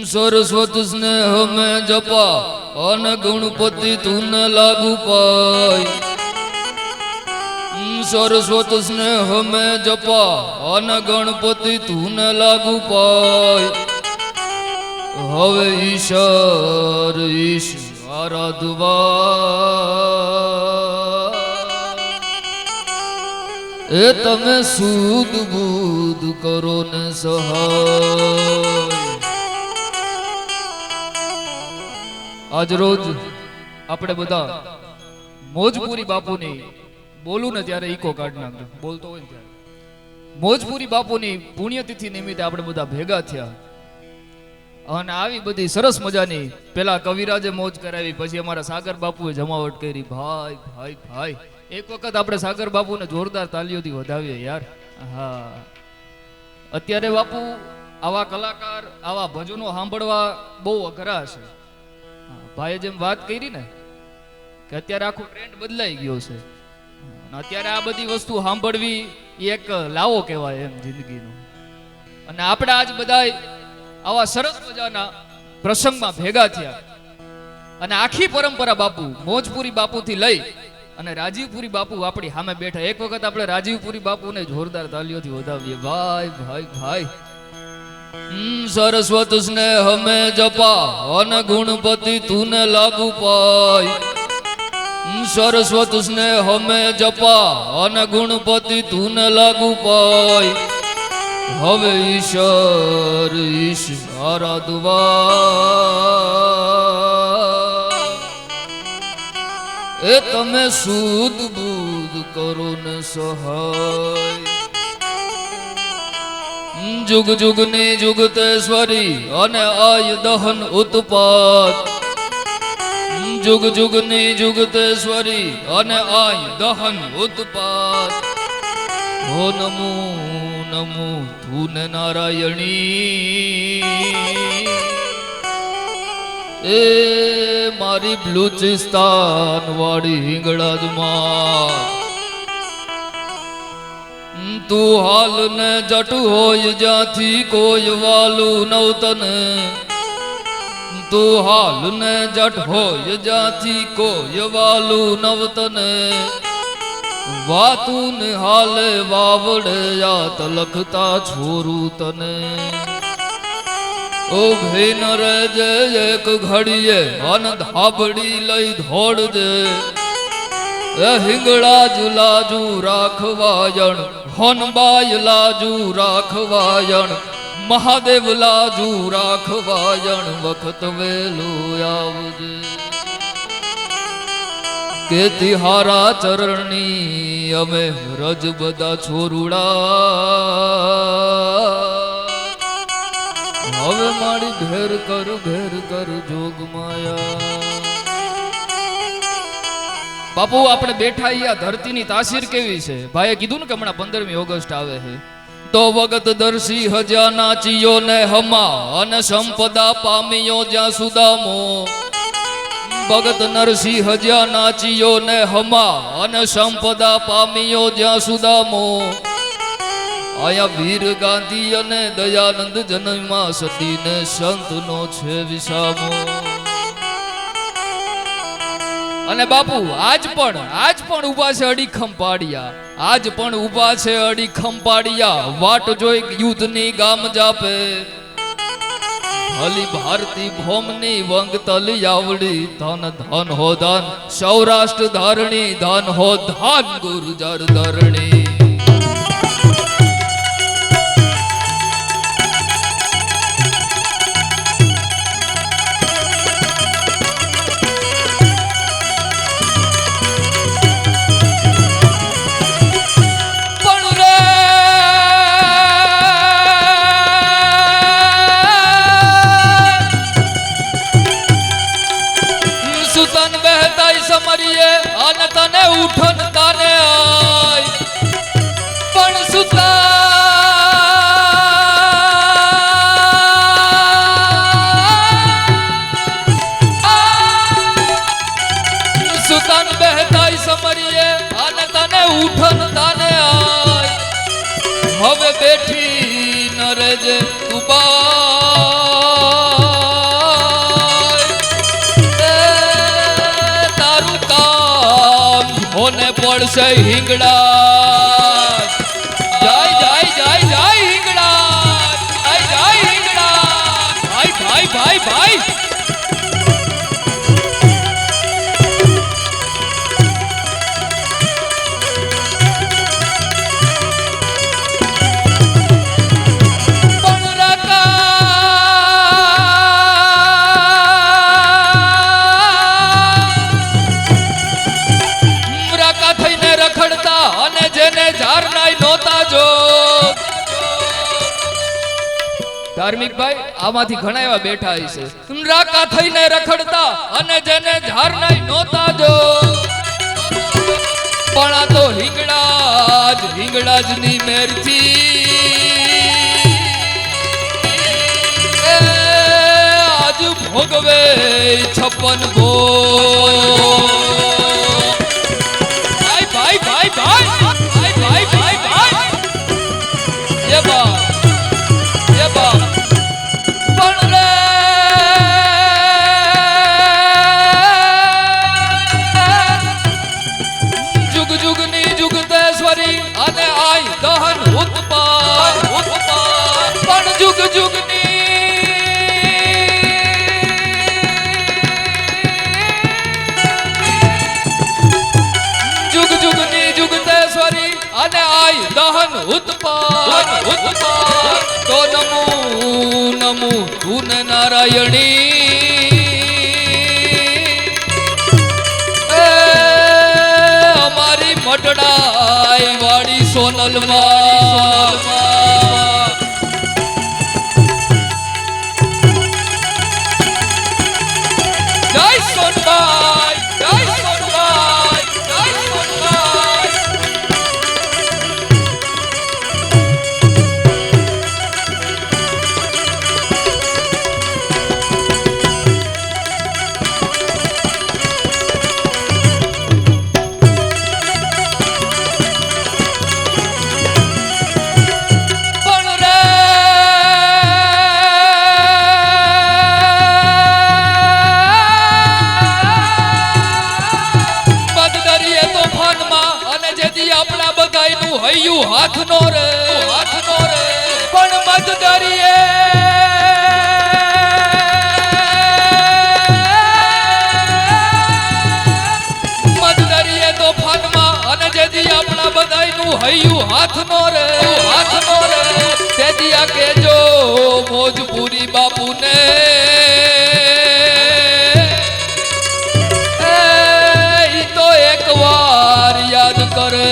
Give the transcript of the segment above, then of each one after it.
सरस्वत स्नेह में जपा अन गणपति तून लागू पाई। सरस्वत स्नेह में जपा अन गणपति तून लागू पाई। हवे ईश्वर ईश आराधवा ए तमे सूद बूद करो ने सहाय। आज रोज આપણે બધા મોજપુરી બાપુની બોલું ને ત્યારે ઈકો કાઢી નાખજો, બોલતો હોય ને ત્યારે મોજપુરી બાપુની પુણ્યતિથિ નિમિત્તે આપણે બધા ભેગા થયા અને આવી બધી સરસ મજાની પેલા કવિરાજે મોજ કરાવી, પછી અમારા સાગર બાપુએ જમાવટ કરી। ભાઈ ભાઈ ભાઈ એક વખત આપણે સાગર બાપુને જોરદાર તાલીઓથી વધાવીએ યાર। હા, અત્યારે બાપુ આવા કલાકાર આવા ભજનો સાંભળવા બહુ અઘરા છે। ભાઈએ જેમ વાત કરી ને કે અત્યારે આખો ટ્રેન્ડ બદલાઈ ગયો છે, અત્યારે આ બધી વસ્તુ સાંભળવી એક લાવો કહેવાય એમ જિંદગીનો। અને આપણે આજ બધા આવા સરસ મજાના પ્રસંગમાં ભેગા થયા અને આખી પરંપરા બાપુ મોજપુરી બાપુથી લઈ અને રાજીવપુરી બાપુ આપણી સામે બેઠા। એક વખત આપણે રાજીવપુરી બાપુને જોરદાર તાલીઓથી વધાવીએ। ભાઈ ભાઈ ભાઈ सरस्वत स्नेह में जपा अन गुणपति तूने लागू पाई। सरस्वत स्नेह में जपा अन गुणपति तूने लागू पाई। हवे ईश्वर ईश आराधवा ए तमे सूद बूद करो ने सहाय। जुग जुग ने जुगतेश्वरी अने आय दहन उत्पात। जुग जुग ने जुगतेश्वरी अने आय दहन उत्पात। हो नमो नमो तूने नारायणी ए मारी बलूचिस्तान वाड़ी हिंगड़ाज मां। तू हाल ने जट होय जाथी कोय वालू नौतन। तू हाल ने जट होय जाथी कोय वालू नवतन। वातू ने हाले वावड़े या तलखता छोरू तने। ओ भेन रे जे एक घड़िए अन धाबड़ी लई धोड़ दे। हिंगड़ाज लाजू राखवायण होनबाई लाजू राखवायण महादेव लाजू राखवायण वखत वेलो आवजे। के तिहारा चरणी अमे रज बदा छोरुड़ा हवे मारी घेर कर जोग माया। बापू આપણે બેઠા આ ધરતીની તાસીર કેવી છે। ભાઈએ કીધું ને કે હમણાં 15મી ઓગસ્ટ આવે છે તો વગત દર્શી હજા નાચિયો ને હમા અને સંપદા પામ્યો જ્યાં સુદામો। ભગત નરસિંહ હજા નાચિયો ને હમા અને સંપદા પામ્યો જ્યાં સુદામો। આયા વીર ગાંધી અને દયાનંદ જન્મા સતી ને સંતનો છે વિસામો। અને બાપુ આજ પણ ઉભા છે અડીખમ પાડિયા। આજ પણ ઉભા છે અડીખમ પાડિયા। વાટ જોઈ યુદ્ધની ગામ જાપે। ભલી ભારતી ભોમની વંગ તલી આવડી। ધન ધન હો ધન સૌરાષ્ટ્ર ધારણી। ધન હો ધન ગુર્જર ધરણી। उठन ताने आय पण सुता सुतन बहताई समरिए आने ताने उठन ताने आय हवे बैठी न रजे उबा મળશે હિંગળા જય જય જય જય હિંગળા જય જય હિંગળા ભાઈ ભાઈ ભાઈ ભાઈ ધાર્મિક ભાઈ આમાંથી ઘણા એવા બેઠા છે રાકા થઈને રખડતા અને જેને ઝાર નહીં નોતા જો પણ આ તો હિંગળા જ ની મેરથી આજ ભોગવે 56 ગો ભાઈ ભાઈ ભાઈ ભાઈ ભાઈ ભાઈ ભાઈ ભાઈ એ બા તો નમો તું નારાયણી અમારી મટડાઈ વાળી સોનલમાં જય સોનબાઈ જય સોનબાઈ જય સોનબાઈ હાથનો રે પણ મત દરિયે તો ફાનમાં અને જેથી આપણા બધાયનું હૈયું હાથનો રે તેથી આ કેજો મોજપુરી બાપુને ઈ તો એકવાર યાદ કરે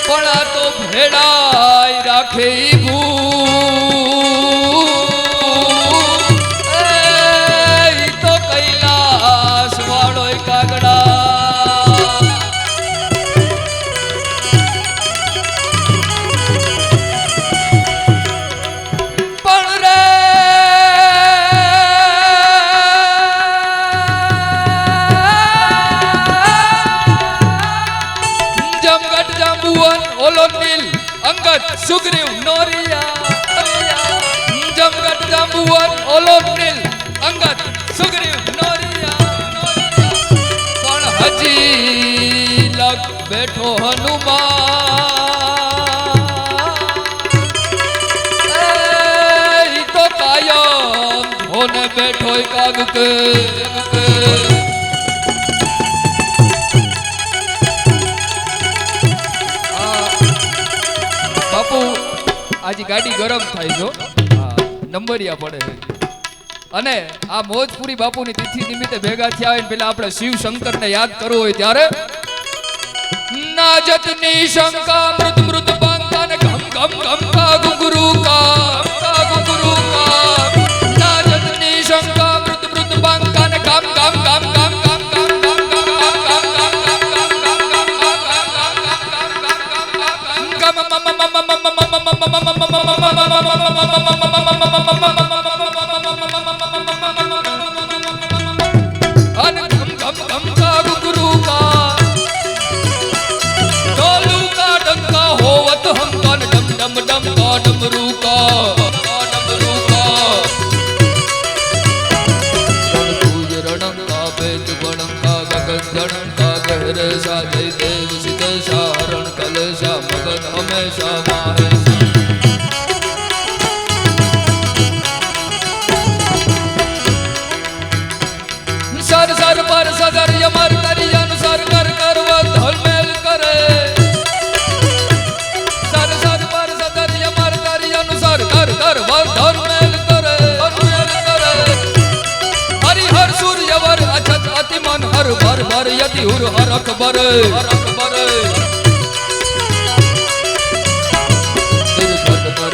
પણ આ તો ભેડાઈ રાખે તો કૈલાસ વાળો કાગડા પણ રે ઓલો નીલ અંગત સુગ્રીવ નોરિયા જમગટ જાંબુવન ઓલો નીલ અંગત સુગ્રીવ નોરિયા પણ હજી લગ બેઠો હનુમાન તો કાયમ હોને બેઠો કાગ કે બાપુ આજે ગાડી ગરમ થાય જો નંબરિયા પડે છે અને આ મોજપુરી બાપુની તિથિ નિમિત્તે ભેગા થયા હોય પેલા આપણે શિવ શંકરને યાદ કરવો હોય ત્યારે નાજતની શંકા મૃત મૃત પાંકા ને ઘમ ઘમ ઘમ કા ગુગુરુ કા નાજતની શંકા મૃત મૃત પાંકા ને ઘમ ઘમ ઘમ ઘમ ઘમ ઘમ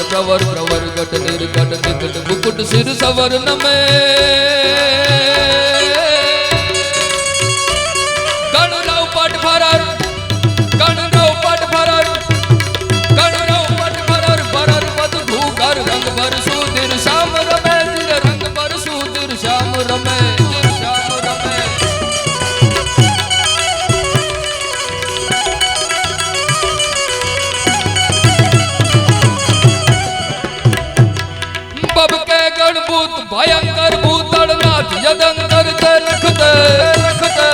प्रवर प्रवर गट निर्गट निकट मुकुट सिर सवर नमे गणराव पट फरर गणराव पट फरर गणराव पट फरर फरर पद भूगर रंग बर सुधीर श्याम रमे तिर रंग बर सुधीर श्याम रमे श्याम रमे बब के गणभूत भयंकर भूतड़नाथ यदंकर ते रखते रखते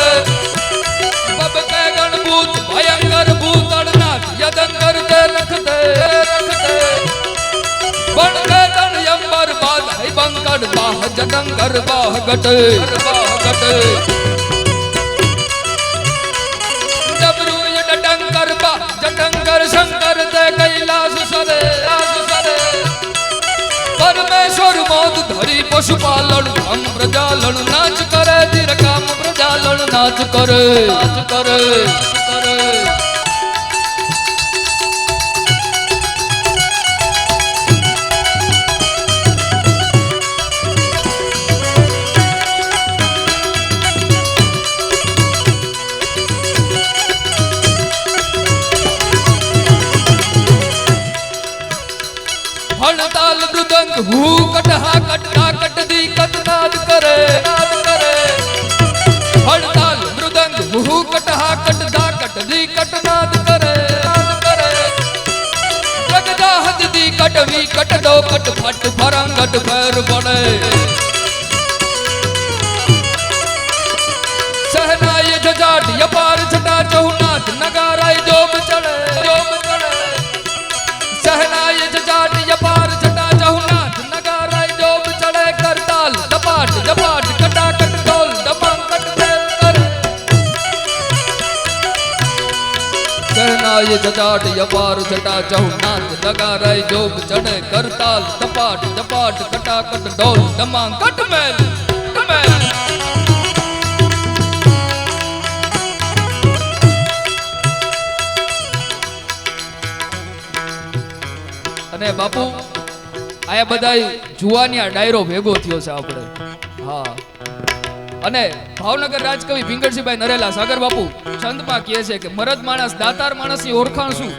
बब के गणभूत भयंकर भूतड़नाथ यदंकर ते रखते रखते बन के तन यंबर बाद है बंकट बाह जदंकर बाह गटे जबरू यडंकर बाह जदंकर शंकर ते कैलाश सरे सरे परमेश्वर मोद धरी पशुपालन काम प्रजालन नाच करे धीर काम प्रजालन नाच करे नाच करे करे हड़ताल मृदंग हू कटहा कटका कट दी कटनाद करे नाद करे हड़ताल मृदंग हू कटहा कटदा कट दी कटनाद करे नाद करे लगदा हद दी कटवी कट दो कट फट फरंगट पैर पड़े सहनाय जजाट यपार छटा चौनाथ नगाराय जोब चढ़े सहनाय जजाट यपार छटा चौनाथ नगाराय जोब चढ़े करताल दपाट जपाट कटा कट ढोल दबंग कट तेल कर सहनाय जजाट यपार छटा चौनाथ नगाराय जोब चढ़े करताल दपाट जपाट कटा कट ढोल दबंग कट मेल અને બાપુ આયા બધાય જુવાની આ ડાયરો ભેગો થયો છે આપણે હા અને ભાવનગર રાજકવિ ભીંગડસિંહભાઈ નરેલા સાગર બાપુ છંદમાં કહે છે કે મરદ માણસ દાતાર માણસની ઓળખાણ શું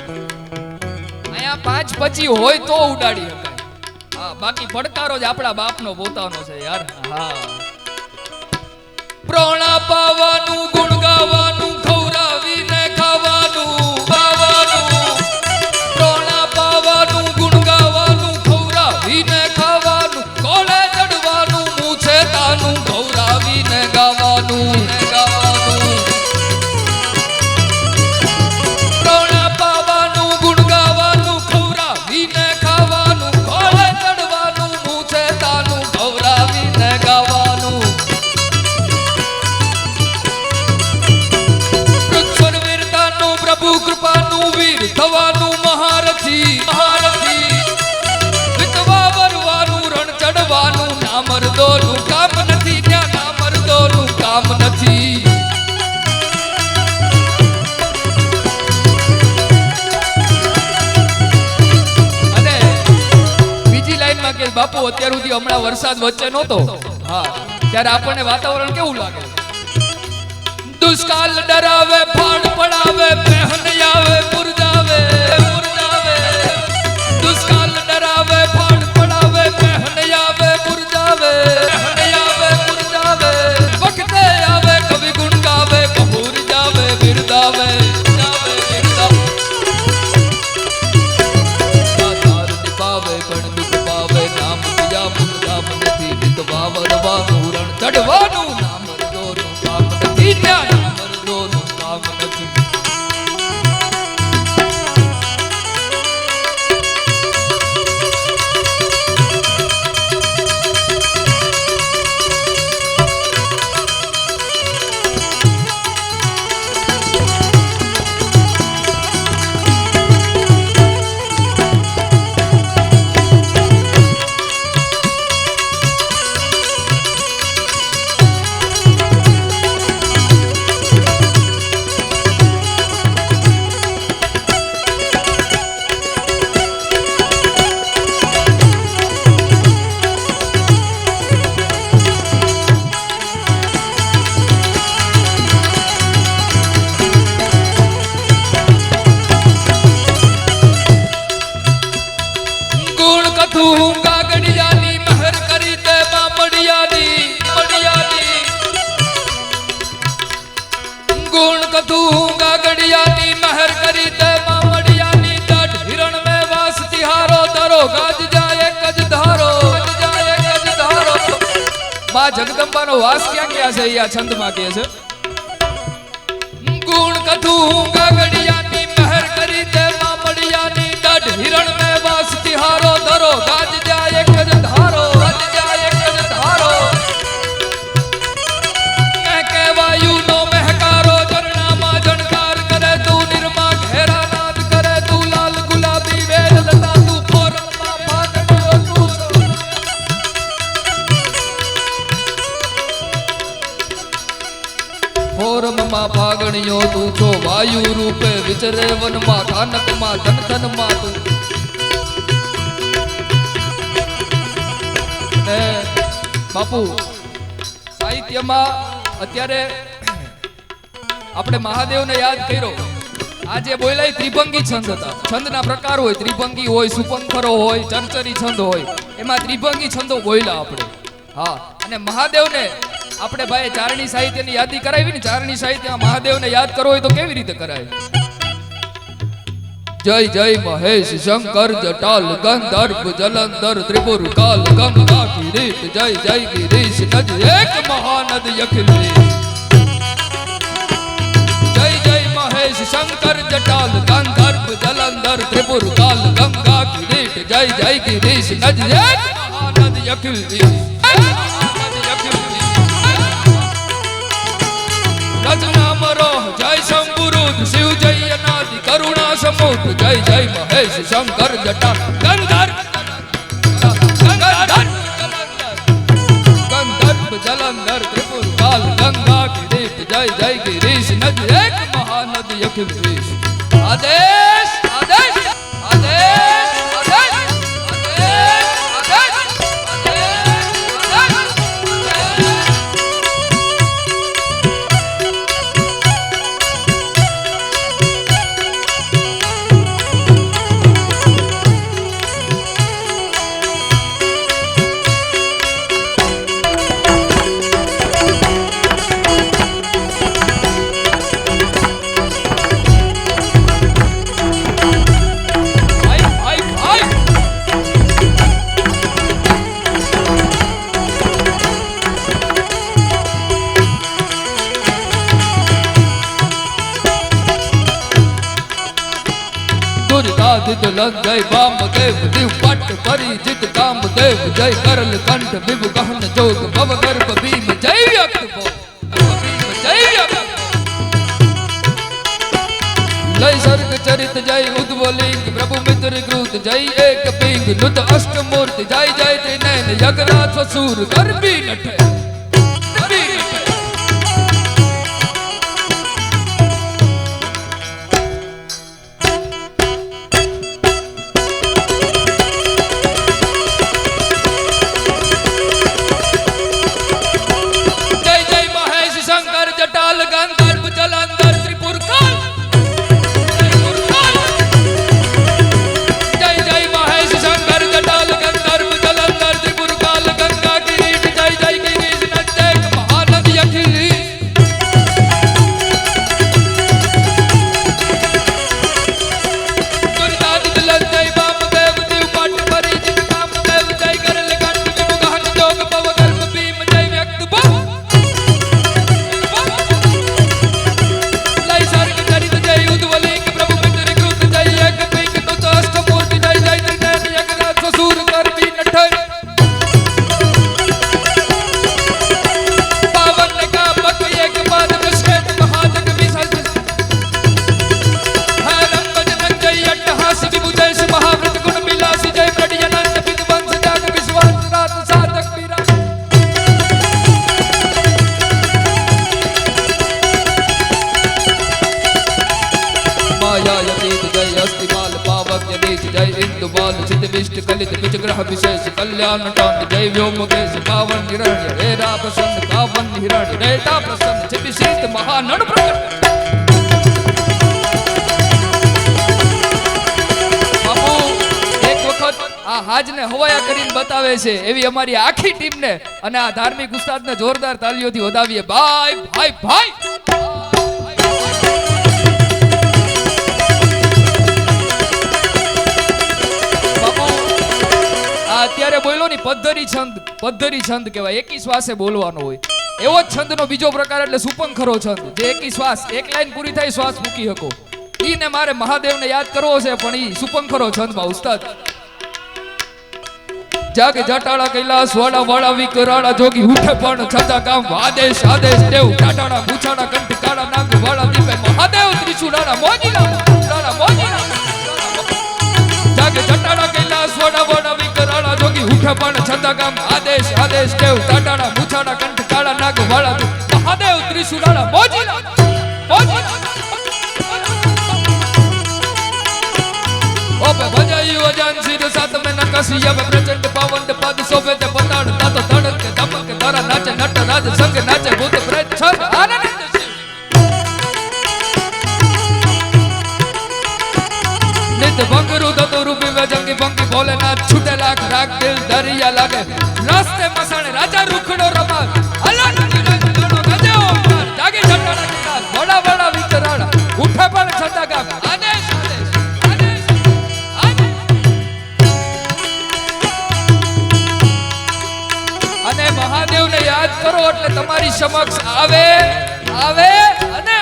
આયા 5-25 હોય તો ઉડાડી શકાય હા બાકી પડકારો જ આપણા બાપનો પોતાનો છે યાર હા પ્રોણા પાવાનું ગુણ ગાવાનું ખવરાવીને ખાવાનું થવાનું મહારથી મહારથી વિતવા વરવાનું રણ ચડવાનું ના મર્દોનું કામ નથી ત્યાં ના મર્દોનું કામ નથી અને બીજી લાઈનમાં કે બાપુ અત્યાર સુધી હમણાં વરસાદ વચ્ચે નહોતો હા ત્યારે આપણને વાતાવરણ કેવું લાગે दुष्काल डरावे फाड़ पड़ावे पहन आवे पुरजावे दुष्काल डरावे ગીત વાવરવાનું રણ ચડવાનું નામ મરદોનું કામ નથી ત્યાં નામ મરદોનું કામ નથી. જગદંબાનો વાસ ક્યાં ક્યાં છે એ આ છંદમાં કહે છે. ગુણ કથું ગાગડિયાની મહેર કરી તે મામડિયાની દઢ હિરણ મે વાસ તિહારો ધરો ગાજ જાય એક જ ધારો ગાજ જાય એક જ ધારો મેં કહેવાયું નો મહેકારો જરણામાં જણકાર કરે તું નિર્મા ઘેરા નાદ કરે તું લાલ ગુલાબી વેલ લતા તું ફોરમમાં ફાટડ્યો તું ફોરમમાં ફાગણીઓ તું છો વાયુ રૂપે વિચરે વનમાં કાનકમાં ધન ધનમાં તું ને બાપુ સાહિત્યમાં અત્યારે આપણે મહાદેવને યાદ કર્યો. આજે બોલાય ત્રિભંગી છંદ હતા. છંદના પ્રકાર હોય, ત્રિભંગી હોય, સુપંખરો હોય, ચરચરી છંદ હોય. એમાં ત્રિભંગી છંદો બોલ્યા આપણે. હા, અને મહાદેવને આપણે ભાઈ ચારણી સાહિત્યની યાદી કરાવી ને. ચારણી સાહિત્યમાં મહાદેવને યાદ કરવો હોય તો કેવી રીતે કરાય? જય જય મહેશ શંકર જટાલ ગંધર્વ જલંધર ત્રિપુર કાલ ગંગા કિરીટ જય જય ગિરીશ નજ એક મહાનદ અખિલ જય જય મહેશ શંકર જટાલ ગંધર્વ જલંધર ત્રિપુર કાલ ગંગા કિરીટ જય જય ગિરીશ નજ એક મહાનદ અખિલ રચના મરો જય શંભુરુદ શિવ જય અનાદિ કરુણા સમુદ જય જય મહેશ શંકર જટા ગંધર્વ જલંધર ત્રિપુર કાલ ગંગા કિરીટ જય જય ગિરીશ નજ એક મહાનદ અખિલ વિશ. આદેશ આદેશ આદેશ જય વામદેવ દેવ પટ પરિજિત કામદેવ જય કરલ કંઠ વિભ ગહન જોગ ભવ ગર્ભ ભીમ જય વ્યક્ત ભીમ જય વ્યક્ત લય સર્ગ ચરિત જય ઉદ્વલિંગ પ્રભુ મિત્ર કૃત જય એક પિંગ નુત અષ્ટમૂર્તિ જય જય ત્રિનયન યગરાજ સસુર ગર્ભી નઠે જય જય इष्ट कलित विजग्रह विशेष कल्याण टांड जय व्योम केश पावन हिरण्य रेरा प्रसन्न कावन हिरण्य रेता प्रसन्न छिपि शीत महानड़ प्रकट बापू एक वखत आ हाज ने हवाया કરીને બતાવે છે એવી અમારી આખી ટીમ ને અને આ ધાર્મિક ઉસ્તાદ ને જોરદાર તાલીઓથી વધાવીએ ભાઈ ભાઈ ભાઈ અત્યારે બોલ્યો ની પદ્ધરી છંદ કહેવાય એકી શ્વાસે બોલવાનો હોય એવો જ છંદનો બીજો પ્રકાર એટલે સુપંખરો છંદ જે એકી શ્વાસ એક લાઈન પૂરી થાય શ્વાસ મૂકી શકો ઈને મારે મહાદેવને યાદ કરવો છે પણ ઈ સુપંખરો છંદમાં ઉસ્તાદ જાગે જટાળા કૈલાસ વાળા વાળા વિકરાળા જોગી ઉઠે પણ છતાં કામ આદેશ આદેશ દેવ ટાટાળા પૂછાડા કંઠ કાળા નાગ વાળા દીપે મહાદેવ ત્રિશુળાના મોજીલા જાગે જટાળા કૈલાસ વાળા વાળા વિકરાળા જોગી ઉઠે પણ છતાં કામ આદેશ આદેશ દેવ ટાટાળા પૂછાડા કંઠ કાળા નાગ વાળા મહાદેવ ત્રિશુળાના મોજીલા ओपे भजाई वजन सिर साथ में नकसिया में प्रचंड पावन पद सोबे ते पताड़ तातो धड़क के धमक के तारा नाचे नट राज संग नाचे भूत प्रेत छल आनंद शिव नित भंगरु दतो रूपी में जंगी भंगी भोलेनाथ छूटे लाख राग दिल दरिया लागे रास्ते मसाणे राजा रुखड़ो रमा अल्लाह निरंजन गानो गजे ओंकार जागे जटाड़ा के साथ बड़ा बड़ा विकराड़ा उठे पण छता गा आदेश અને મહાદેવને યાદ કરો એટલે તમારી સમક્ષ આવે અને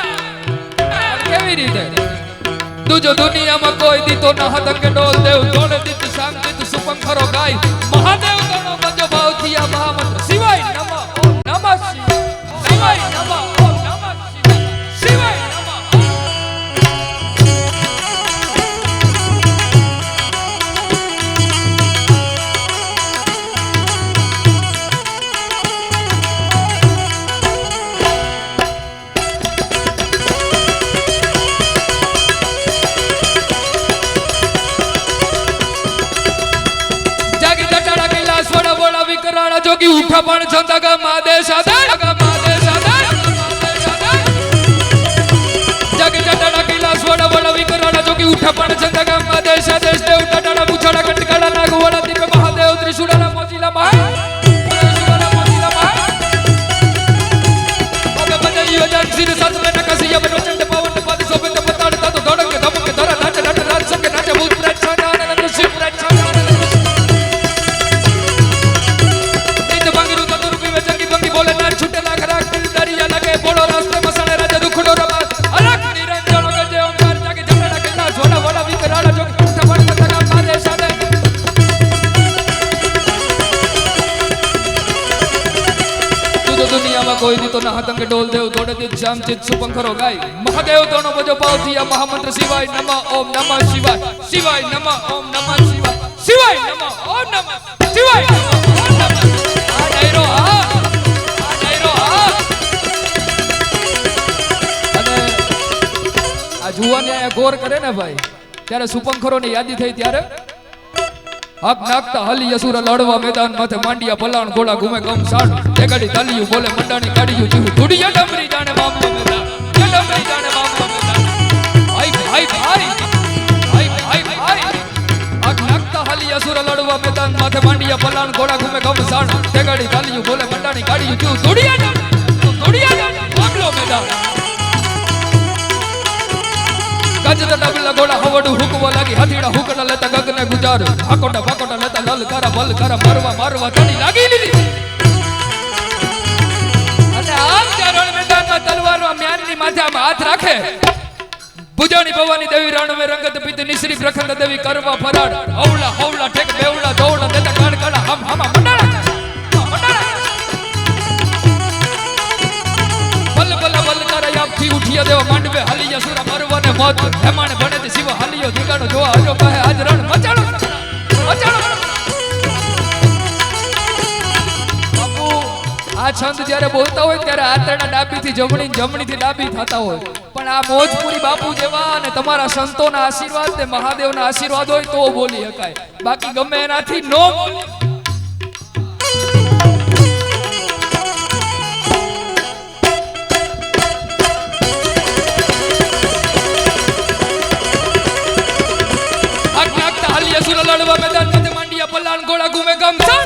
કેવી રીતે તુજો દુનિયામાં કોઈ દીતો ન હતંગ ડોલ દેવ તોડે દીત શાંતિત સુપંખરો ગાય મહાદેવ તનો બજો ભાવથી આ મહામંત્ર શિવાય નમઃ ઓમ નમઃ શિવાય નમઃ ઓમ નમઃ શિવાય નમઃ जोगी उठा पण छंदा गा मादेश आदेश जग जटाड़ा कैलास वड़ा वड़ा विकराड़ा जोगी उठा पण छंदा गा मादेश आदेश देव टाटाड़ा पूछाड़ा कंटकाड़ा नाग वड़ा दीपे महादेव त्रिशूलना मोजीला अबे बजाई वजन सिर साथ में नकसिया में प्रचंड पावन पद सोबे ते पताड़ तातो धड़क के धमक के धरा नाचे नट राज संग नाचे भूत प्रेत छंद आनंद शिव प्रेत छंद कोई दी तो ना हतंग डोल देव तोड़े दी श्याम चित सुपंखरो गाय महादेव दोनों बजो पावती या महामंत्र शिवाय नमः ओम नमः शिवाय शिवाय नमः ओम नमः शिवाय शिवाय नमः ओम नमः शिवाय नमः ओम नमः आ डायरो અને આ જુવાને ગોર કરે ને ભાઈ ત્યારે સુપંખરો ની યાદી થઈ ત્યારે हक नाकता हली असुर लड़वा मैदान माथे मांडिया पलाण घोड़ा घूमे गम साड़ जगड़ी तालियू बोले मंडानी काड़ियू जीव दुड़िया डमरी जाने मामलो मैदान ये डमरी जाने मामलो मैदान भाई भाई भाई भाई भाई भाई हक नाकता हली असुर लड़वा मैदान माथे मांडिया पलाण घोड़ा घूमे गम साड़ जगड़ी तालियू बोले मंडानी काड़ियू जीव दुड़िया जाने मामलो मैदान गज डबला घोड़ा हवड़ हुकवा लागी हथीड़ा हुकड़ा लेता गगने गुजार भाकोटा लेता ललकारा बलकारा मारवा चढ़ी लागी लीली અને આમ ચારણ મેદાનમાં તલવારમાં म्याननी માથામાં હાથ રાખે ભુજાણી ભવાની દેવી રણ મે રંગત પિત નિશ્રી પ્રખંડ દેવી કરવા ફરાડ હવળા ઠેક બેવડા દોવડા દેતા કાળકાળા હમ હમા મંડાળા બલકારા યાપથી ઉઠિયા દેવા માંડવે હાલિયા સુરા મરવાને મોત હેમાણે ભણે શિવ હાલિયો દીગાનો જોવા હજો કહે આજ રણ મચાળો બાપુ આ આ છંદ જ્યારે બોલતા હોય ત્યારે આંતરડા ડાબીથી જમણી જમણીથી ડાબી થતા હોય, પણ આ મોજપુરી બાપુ જેવા અને તમારા સંતોના આશીર્વાદ ને મહાદેવના આશીર્વાદ હોય તો બોલી શકાય, બાકી ગમે એનાથી નો બોલી. લડવા મેદાન મધ્ય માંડિયા પલાણ ગોળા ગુમે ગમસણ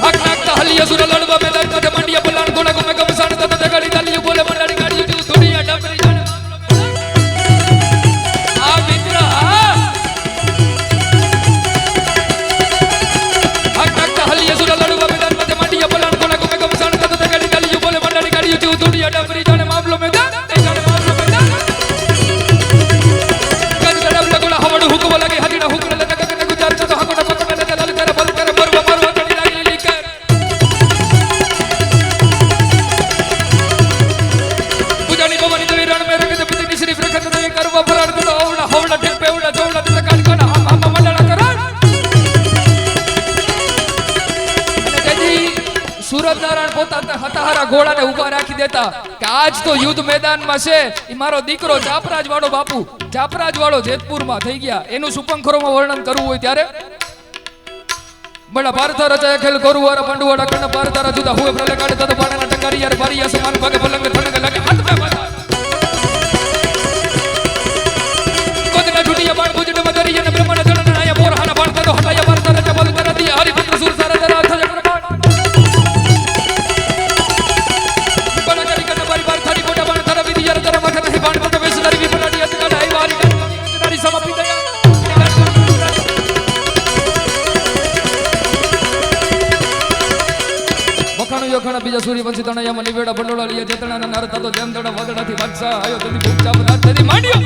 હક નાખતા હલિયા સુર લડવા મેદાન મધ્ય માંડિયા પલાણ ગોળા ગુમે ગમસણ તત જગાડી તાલી બોલે મંડાડી ગાડી તું દુનિયા ડબરી જાણે આ મિત્ર હક નાખતા હલિયા સુર લડવા મેદાન મધ્ય માંડિયા પલાણ ગોળા ગુમે ગમસણ તત જગાડી તાલી બોલે મંડાડી ગાડી તું દુનિયા ડબરી જાણે મામલો મેદાન હુકમ લાગે હાજીના હુકમ લગા કને ગુજાર તો હકોના પકડને દલાલ કરે બલ કરે મરવા મરવા તડી લાગી લીકર પૂજાની ભવાની દેવી રણ મે રંગ દપતિ નિશ્રી ફરખત દે કરવા ફરાડ તો ઓવડા હોવડા ઠેપે ઓવડા જોવડા તે કાઢ કાઢ હમ મંડળા કરા અને તેથી સુરત નારાયણ પોતા હતાહારા ઘોડાને ઊભા રાખી દેતા કે આજ તો યુદ્ધ મેદાનમાં છે ઈ મારો દીકરો જાપરાજ વાળો બાપુ જાપરાજ વાળો જેતપુરમાં થઈ ગયા, એનું સુપંખરોમાં વર્ણન કરવું હોય ત્યારે બડા ભારત રચાય ખેલ કરું વારા પાંડુવાડા કણ ભારતારા જુદા હુએ પ્રલે કાઢે તત પાણીના ટંગારી યાર બારી આસમાન ભાગે પલંગ ઠણગ લાગે હાથ મે માતા કોદના છૂટીયા બાળ બુજડ મગરી અને બ્રહ્મણ જણ આયા પોરહાના બાળ તો હટાયા ભારતારા ચબલ કરતી હરિપુત્ર સુર સારા દરા થજે પ્રકાશ બડા કરી કણ બારી બાર થારી મોટા બાણ તર વિધિ યાર તર મખ નહીં બાણ મત વેસદારી વિપલાડી અતકાલ આઈ વારી નારી સમાપી દયા વખાણું યખાણા બીજા સૂર્ય વંશી તણયામાં નિવેડા બંડોળા લીયા જેતણાના નારતા તો જેમ તણા વદડાથી બાદશાહ આયો તેની ભૂખ ચાપ રાત તેની માંડ્યો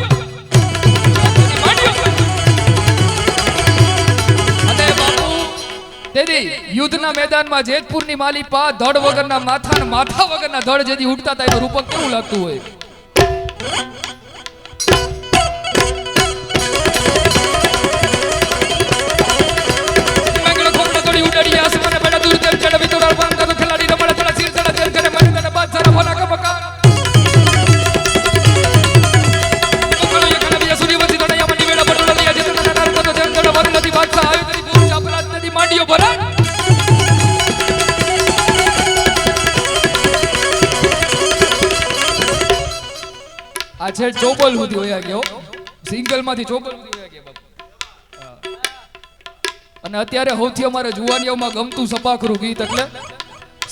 અને બાપુ તેદી યુદ્ધના મેદાનમાં જેતપુરની માલિપા ધડ વગરના માથા અને માથા વગરના ધડ જેથી ઉડતા હતા એનું રૂપક કેવું લાગતું હોય. મેંગળ ખોપડા તોડી ઉડાડી આસમાને બેડા દૂર તેમ ચડ વિતોરાળ પાંતા તો ખેલાડી રમણ તળા સિર તળા તેલ કરે મને તને બાદ સારા ભલા કપકા કોકળો યખાના બીજા સૂર્ય વંશી તણયામાં નિવેડા બંડોળા લીયા જેતણાના નારતા તો જેમ તણા વદડાથી બાદશાહ આયો તેની ભૂખ ચાપ રાત તેની માંડ્યો ભરા આ છેડ ચોબલ સુધી હોયા ગયો, સિંગલ માંથી ચોબલ સુધી હોયા ગયા બાપુ. અને અત્યારે સૌથી અમારે જુવાનીઓમાં ગમતું સપાખરું ગીત એટલે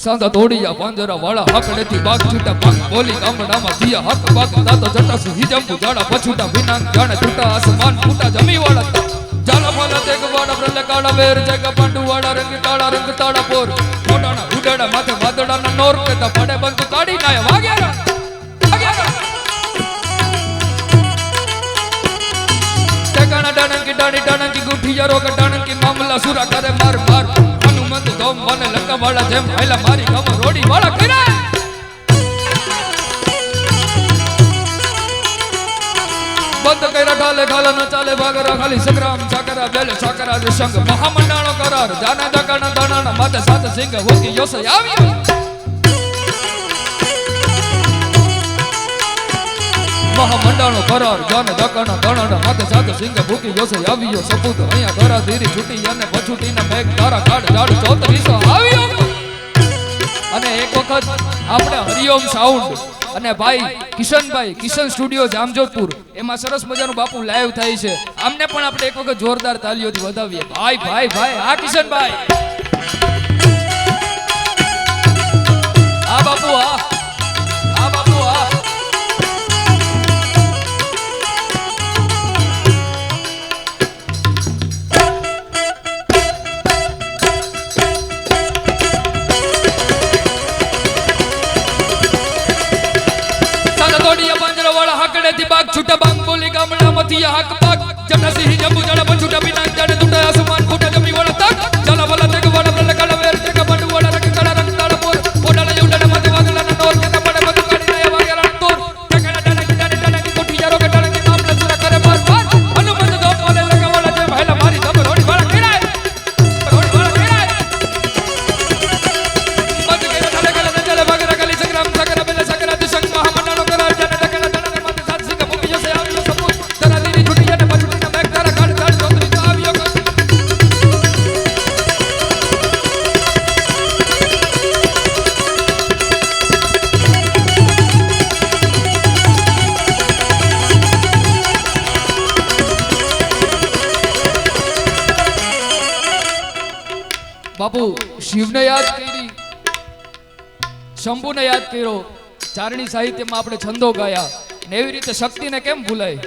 સાંધા તોડિયા પાંજરા વાળા હક લેતી બાગ છૂટા બાગ બોલી ગામડામાં દિયા હક બાગ દાતો જટાસુ હિજંબુ જાડા પછૂટા વિનાંગ જાણે તૂટા આસમાન ફૂટા જમી વાળા જાલા માલા તેગ વાડા પ્રલે કાળા વેર જગ પાંડુ વાળા રંગ તાળા પોર મોડાના ઉડાડા માથે વાદળાના નોર કેતા પડે બંધ કાઢી નાયા વાગ્યા ડાણકી ગુઠી યારો ડાણકી મામલા સુરા કરે માર માર હનુમંત ધોમ મને લંકા વાળા જેમ આયલા મારી ગામ રોડી વાળા કર્યા બંધ કર્યા ઢાલે ખાલા ન ચાલે ભાગરા ખાલી સંગ્રામ સાકરા બેલે સાકરા રે સંગ મહામંડાણો કરાર જાના દકાના દાણાના માથે સાત સિંહ હોકી યોસે આવ્યો મહામંડાણો કરાર જાને દકાના દાણાના માથે સાત સિંહ ભૂકી યોસે આવ્યો સપૂત અહીંયા ધરા ધીરી છૂટી અને પછૂટીના મેઘ તારા કાઢ જાડ 3400 આવ્યો. અને એક વખત આપણે હરિઓમ સાઉન્ડ અને ભાઈ કિશનભાઈ કિશન સ્ટુડિયો જામજોધપુર એમાં સરસ મજાનું બાપુ લાઈવ થાય છે, આમને પણ આપણે એક વખત જોરદાર તાલીઓથી વધાવીએ. ભાઈ ભાઈ ભાઈ આ કિશનભાઈ આ બાપુ આ બાપુ આ બાગ છૂટા બાગ બોલી ગામડા મથી હક પાક જમના સિંહ જંબુ જડા પછૂટા બિના જાડે ટૂટા આસમાન ફૂટા જમી વાળા તક જલા ભલા તેગ વાળા પ્રલે કાળા વેર તેગ બંડુ વાળા રંગ તાળા પોર ઓડાળા ઉડાડા માથે વાદળાના નોર કેતા પડે બધું કાઢી નાયા વાગેલા તોર ટકડા ડાડા કોઠી યારો કે ડાડા નામ સુરા કરે માર માર હનુમંત ધોમ મને લગા વાળા જેમ હેલા મારી ધમ રોડી વાળા ખેડાય બાપુ શિવને યાદ કરી, શંભુને યાદ કર્યો, ચારણી સાહિત્યમાં આપણે છંદો ગાયા ને એવી રીતે શક્તિને કેમ ભૂલાય?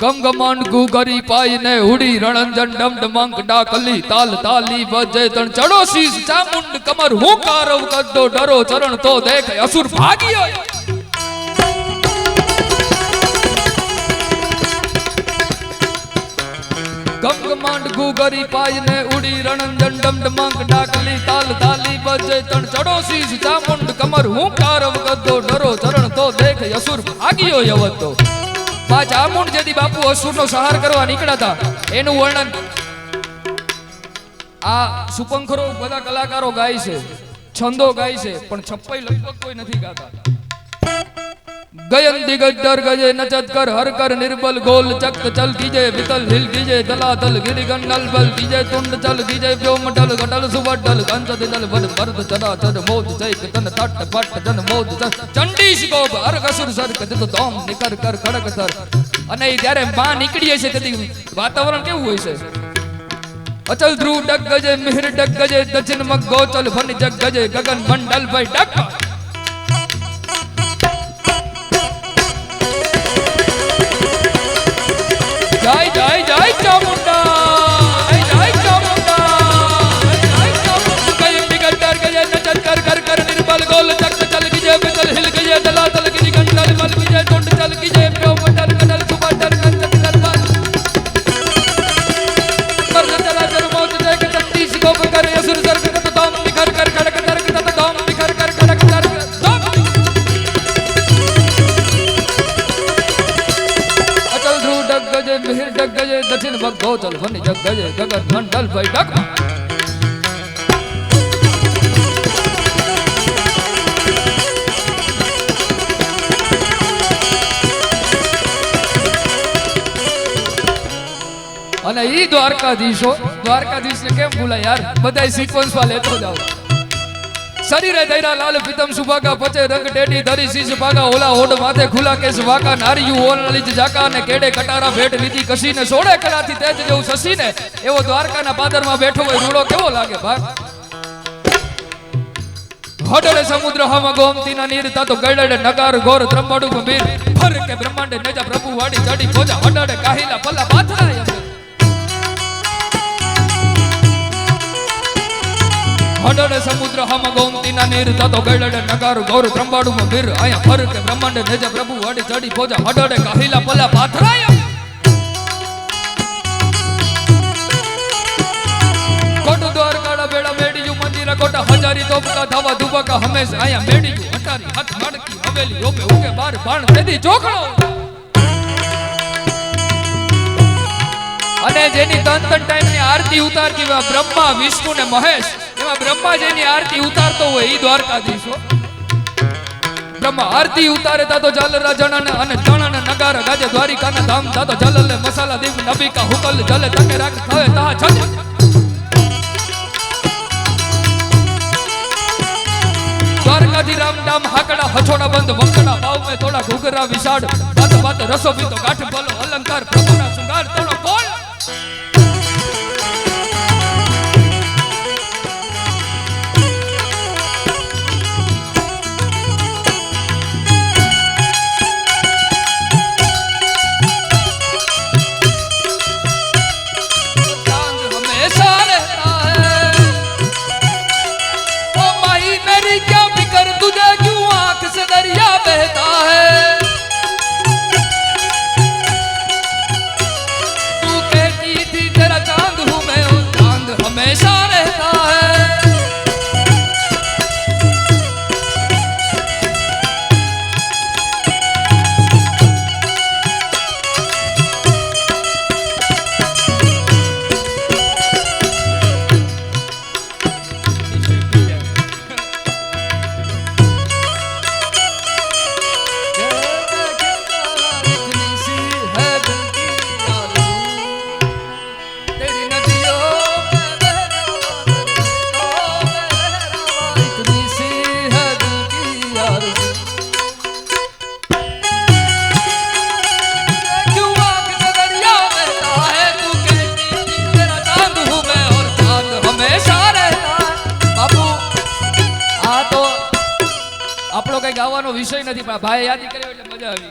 ગમ ગમાંડ ગુ ગરી પાઈ ને ઉડી રણંજન ડમ ડમંક ડાકલી તાલ તાલી વજે તણ ચડો શીશ ચામુંડ કમર હું કારવ કદ્દો ડરો ચરણ તો દેખ અસુર ભાગ્યો. ગમ ગમાંડ ગુ ગરી પાઈ ને ઉડી રણંજન ડમ ડમંક ડાકલી તાલ તાલી વજે તણ ચડો શીશ ચામુંડ કમર હું કારવ કદ્દો ડરો ચરણ તો દેખ અસુર ભાગ્યો યવતો. ચામુંડ જેદી બાપુ અસુરનો સંહાર કરવા નીકળ્યા હતા એનું વર્ણન આ સુપંખરો બધા કલાકારો ગાય છે, છંદો ગાય છે, પણ છપ્પાઈ લગભગ કોઈ નથી ગાતા. ગયન દિગજર ગજે નચત કર હર કર નિર્બલ ગોલ ચક્ત ચલ કીજે વિતલ હિલ કીજે દલાતલ ગિરિગન નલબલ કીજે તુંડ ચલ કીજે વ્યોમ ઢલ ગટલ સુવડલ કંચ દિદલ વડ વર્દ ચરા ચર મોદ ચૈક તન તટ પટ જન મોદ ચંડીશ ગોબ હર ગસુર સર કદત દોમ નિકર કર ખડક સર. અને ત્યારે માં નીકળીએ છે તેથી વાતાવરણ કેવું હોય છે? અચલ ધ્રુવ ડગ ગજે મિહિર ડગ ગજે દક્ષિણ મગ ગોચલ ભન જગ ગજે ગગન મંડલ ભાઈ ડગ. જય જય જય ચામુંડા, જય ચામુંડા, જય ચામુંડા. કઈ બિગડ કર ગજે નચત કર કર કર નિર્બલ ગોલ ચક્ત ચલ ગજે વિતલ હિલ ગજે દલાતલ ગિરી ગંડલ મલ ગજે ટુંડ ચલ ગજે પ્યો મંડલ ગડલ સુબડલ કંચ દિગલ બલ પર ચલા ચર મોત દેખ ચંડી સિકોપ કર અસુર સર કત દમ નિખર કર ખડક કર કત દમ નિખર કર ખડક કર દમ. અચલ ધ્રુવ ડગ ગજે મિહિર ડગ ગજે દક્ષિણ ભગ ગોચલ ભની જગ ગજે ગગન મંડલ ભાઈ ડગ. અને ઈ દ્વારકાધીશને કેમ ભૂલાય યાર? બધા સિક્વન્સમાં લેતો જાવ. શરીરે દૈરા લાલ પીતમ સુભાગા પચે રંગ ટેડી ધરી શીશ ભાગા ઓલા હોડ માથે ખુલા કેસ વાકા નારિયું ઓલળી જાકા ને કેડે કટારા ભેટ લીધી કસીને સોડે કલાથી તેજ જેવું સસીને એવો દ્વારકાના પાદરમાં બેઠો હોય રૂડો કેવો લાગે ભાગ? હડરે સમુદ્ર હમ ગોમતીના નીર તાતો ગડડે નગાર ગોર ત્રંબાડુ ગંભીર ફર કે બ્રહ્માંડે નેજા પ્રભુ વાડી ચડી ભોજા હડડે કાહિલા પલ્લા પાથરાય. હડડે સમુદ્ર હમ ગોમતીના નીર તાતો ગડડે નગાર ગોર ત્રંબાડુ ગંભીર આયા ફર કે બ્રહ્માંડે નેજા પ્રભુ વાડી ચડી ભોજા હડડે કાહિલા પલ્લા પાથરાય. કોટ દ્વારકાડા બેડા મેડીયું મંદિર કોટા હજારી તોપકા ધાવા દુબકા હંમેશ આયા મેડીયું અટારી હાથ માડકી હવેલી રોપે ઉકે બાર બાણ તેદી ચોકડો. અને જેની તન ટાઈમ ની આરતી ઉતારતી બ્રહ્મા વિષ્ણુ ને મહેશ એમાં બ્રહ્મા જેની આરતી ઉતારતો હોય ઈ દ્વારકાધીશ. બ્રહ્મા આરતી ઉતારે તા તો જાલરા જણન અને જણન નગાર ગાજે દ્વારિકાના ધામ તા તો જલલે મસાલા દીપ નબીકા હુકલ જલે તકે રાખ થવે તા છલ. દ્વારકાથી રામ ડામ હાકડા હછોડા બંધ વંકડા ભાવ મે થોડા ઘુઘરા વિશાળ બાત બાત રસો પીતો ગાંઠ બોલો અલંકાર પ્રભુના શૃંગાર તોડો બોલ. ગાવાનો વિષય નથી, પણ ભાઈ યાદી કર્યો એટલે મજા આવી.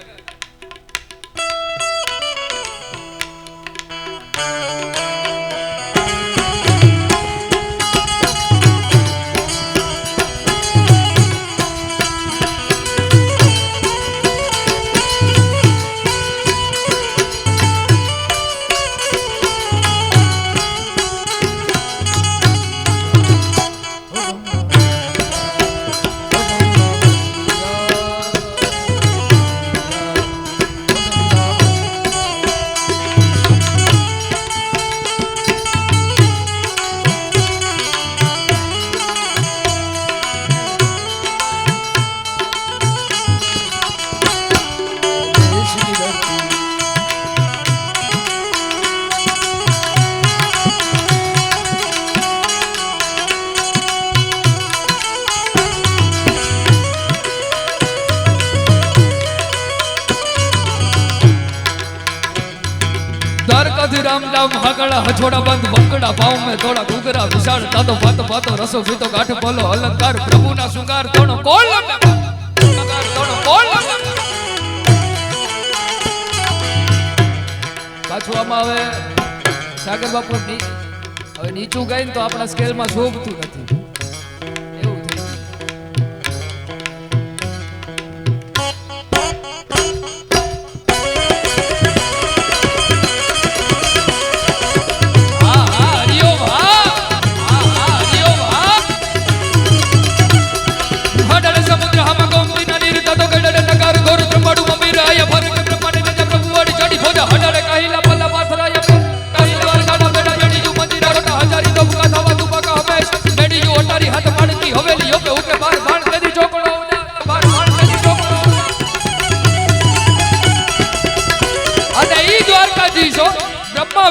राम राम हगड़ा हछोड़ा बंद बंकड़ा पाँव में थोड़ा घुघरा विशाल तातो पातो पातो रसो फीतो गाठ बोलो अलंकार प्रभु ना सुंगार तोड़ो कोल सुंगार तोड़ो कोल पाछो आमा હવે સાગર બાપુ હવે નીચું ગઈ તો આપણા સ્કેલ માં શોભતું નથી એવું થઈ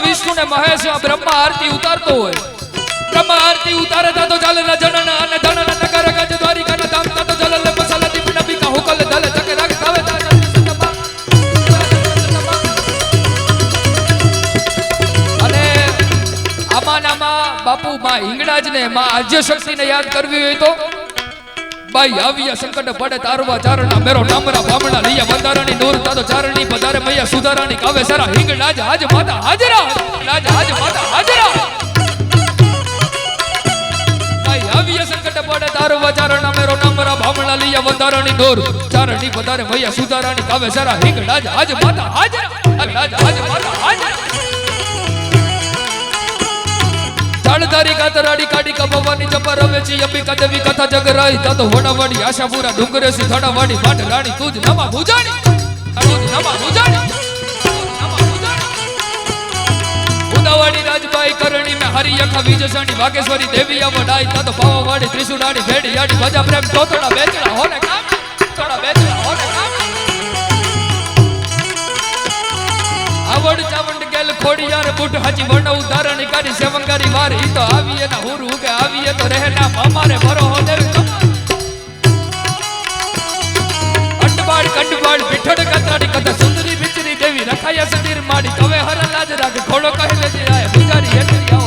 विष्णु ने महेश ब्रह्मा आरती उतारतो होय ब्रह्मा आरती उतारे तो चाले न जनन अने धनन नगर गज द्वारिका न धाम तो चले ले मसाला दीप नबी का हुकल दल जग राग गावे अने आमा बापू मां हिंगड़ाज ने मां आद्य शक्ति ने याद करवी होय तो भाई आविया संकट पड़े तारवा चारणा मेरो नामरा बामणा लिया बंदारानी नूर तातो चारणी पधारे मैया सुधारानी कावे सारा हिंगड़ाज आज माता हाजरा राज आज माता हाजरा भाई आविया संकट पड़े तारवा चारणा मेरो नामरा बामणा लिया बंदारानी नूर चारणी पधारे मैया सुधारानी कावे सारा हिंगड़ाज आज माता हाजरा राज आज माता हाजरा ताड़ी कातराड़ी काड़ी का भवानी जबर रवेची अंबिका देवी कथा जगराई तातो वडावाड़ी आशापुरा डुंगरे सी थड़ावाड़ी भाट रानी तुझ नमा भुजानी उदावाड़ी राजबाई करणी में हरि यखा विजयसानी वागेश्वरी देवी आवड़ाई तातो पावावाड़ी त्रिशूलाड़ी भेड़ी याड़ी भजा प्रेम तोतड़ा बेचड़ा होने काम तोड़ा बेचड़ा होने काम आवड़ चावंड गेल खोड़ी यार बुट हजी वर्ण उदाहरण कारी सेवंगारी वार ही तो आवी है ना हुरु के आवी है तो रहना हमारे भरो हो देव अंडबाड़ कंडबाड़ बिठड़ कताड़ी कथा सुंदरी बिचरी देवी रखाया सदीर माड़ी कवे हर लाज राग घोड़ो कहे ले जी आए पुजारी हेठरी आओ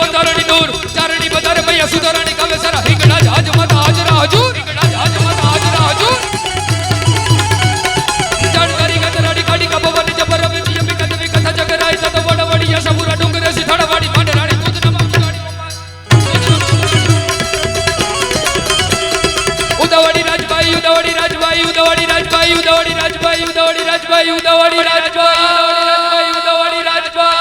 बंदारानी नूर चारणी बंदारे मैया सुधारानी कावे सारा हिंगड़ाज आज माता हाजरा हजूर हिंगड़ाज आज माता हाजरा हजूर जानकारी गतराड़ी काड़ी का भवानी जबर रवेची अंबिका देवी कथा जगराई तातो वडावाड़ी आशापुरा डुंगरे सी थड़ावाड़ी भांडे रानी तुझ नमा भुजानी उदावाड़ी राजबाई उदावाड़ी राजबाई उदावाड़ी राजबाई उदावाड़ी राजबाई उदावाड़ी राजबाई उदावाड़ी राजबाई उदावाड़ी राजबाई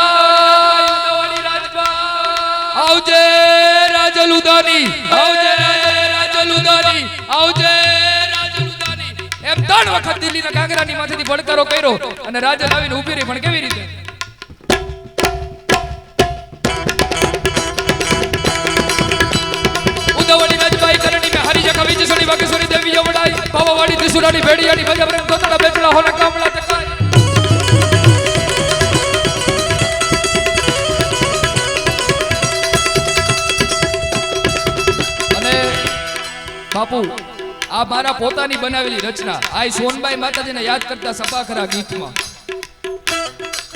आवजे राजलुदानी आवजे राजलुदानी आवजे राजलुदानी एम ત્રણ વખત દિલ્હીના કાંગરાની માથેથી ભડકારો કર્યો અને રાજા લાવીને ઊભી રહી પણ કેવી રીતે ઉદાવાડી રાજબાઈ કરણી મે હરી જખા વિજયસણી વાગેશ્વરી દેવી આવડાઈ પાવાવાડી ત્રિશુલાની ભેડિયાની ભજા પ્રેમ તોતડા બેચડા હોના કામલા તકાય અને બાપુ આ મારા પોતાની બનાવેલી રચના આ સોનબાઈ માતાજીને યાદ કરતા સપાખરા ગીતમાં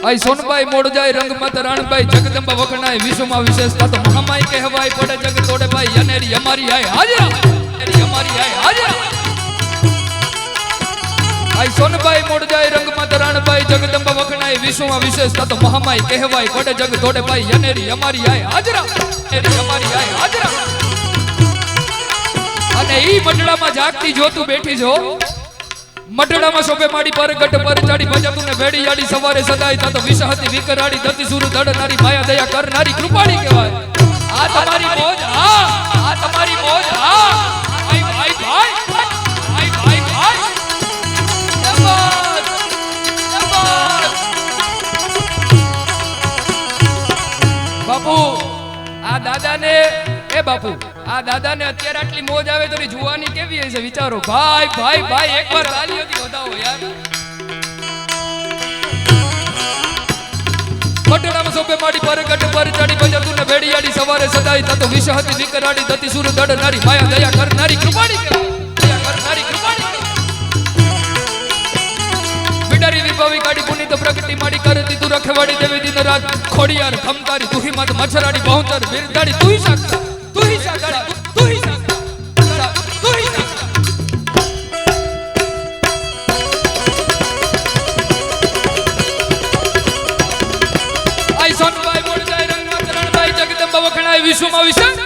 આઈ સોનબાઈ મોડ જાય રંગ મત રાણબાઈ જગદંબા વખણાય વિશ્વમાં વિશેષતા તો મહામાઈ કહેવાય પડે જગ તોડે ભાઈ અનેરી અમારી આય હાજરા અનેરી અમારી આય હાજરા આઈ સોનબાઈ મોડ જાય રંગ મત રાણબાઈ જગદંબા વખણાય વિશ્વમાં વિશેષતા તો મહામાઈ કહેવાય પડે જગ તોડે ભાઈ અનેરી અમારી આય હાજરા અનેરી અમારી આય હાજરા અને ઈ મટડામાં જાગતી જોતું બેઠી છો મટડામાં શોભે માડી પર ગટ પર ચાડી ભજતું ને ભેડી યાડી સવારે સદાય તા તો વિષ હતી વિકરાડી ધતી સુર દડનારી માયા દયા કરનારી કૃપાળી કહેવાય આ તમારી મોજ આ તમારી મોજ ભાઈ ભાઈ ભાઈ ભાઈ ભાઈ ભાઈ જબરદસ્ત બાપુ આ દાદાને બાપુ આ દાદાને અત્યારે આટલી મોજ આવે તો જુવાની કેવી હશે વિચારો ભાઈ ભાઈ ભાઈ એકવાર તાલીઓથી વધાવો યાર મટડામાં સોપે માડી પર ગટ પર ચાડી ભજતું ને ભેડિયાડી સવારે સદાય તા તો વિષ હતી વિકરાડી ધતી સુર દડનારી માયા દયા કરનારી કૃપાળી દયા કરનારી કૃપાળી બિડારી વિભાવી કાડી પુનિત પ્રગતિ માડી કરતી તું રખવાડી દેવી દિન રાત ખોડિયાર ખમકારી તું હિમત મચ્છરાડી બહુતર બિરદાડી તું હિ શકતા તું હિ શકતા તું હિ શકતા તું હિ શકતા આઈ સોનબાઈ મોડ જાય રંગમાં રણબાઈ જગદંબા વખણાય વિશ્વમાં વિશેષ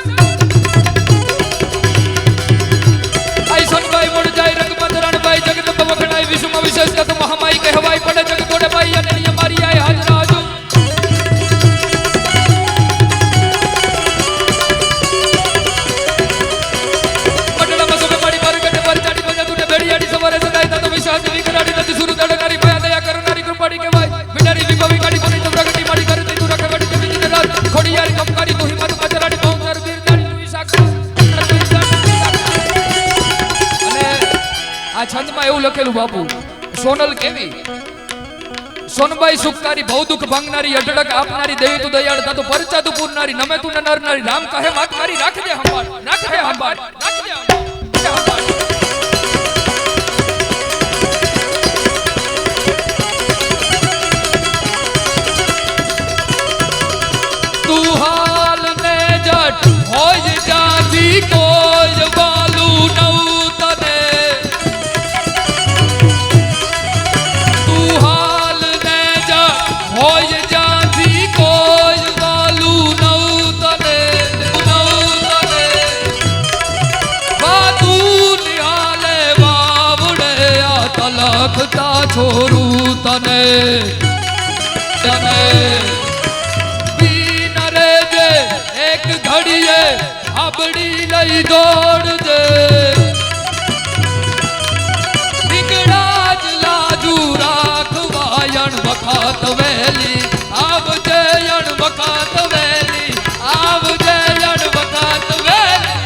આઈ સોનબાઈ મોડ જાય રંગમાં રણબાઈ જગદંબા વખણાય વિશ્વમાં વિશેષ તો મહામાઈ કહેવાય પડે જગ તોડે ભાઈ અને અમારી આય હાજરા હાજર મટડામાં સોબે માડી પર ગટે પર ચાડી ભજતું ને ભેડિયાડી સવારે સદાય તા તો વિષ હતી વિકરાડી ધતી સુર દડનારી માયા દયા કરનારી કૃપાળી કહેવાય બિડારી વિભાવી કાડી પુનિત પ્રગતિ માડી કરતી તું રખવાડી દેવી દિન રાત ખોડિયારી કમકારી તું હિમત મચ્છરાડી બહુતર બિરદાડી તું સાક્ષાત અને આ છંદમાં એવું લખેલું બાપુ સોનલ કેવી સોનબાઈ સુખકારી ભવ દુઃખ ભાંગનારી અઢળક આપનારી દેવી તું દયાળ તા તો પરચા તું પૂરનારી નમે તું નરનારી રામ કહે માત મારી રાખ દે હંભાળ રાખ દે હંભાળ રાખ દે હંભાળ તું હાલ ને જટ હોય જાતી કોઈ વાલું નવ તને તું હાલ ને જટ હોય જાતી કોઈ વાલું નવ તને બાતું નિહાલે બાવડે આ તલખતા છોરું તને તને એક ઘડીએ આબડી લઈ દોડજે દીકડા જ લાજુ રાખવાયણ વખત વેલી આવજે યણ વખત વેલી આવજે યણ વખત વેલી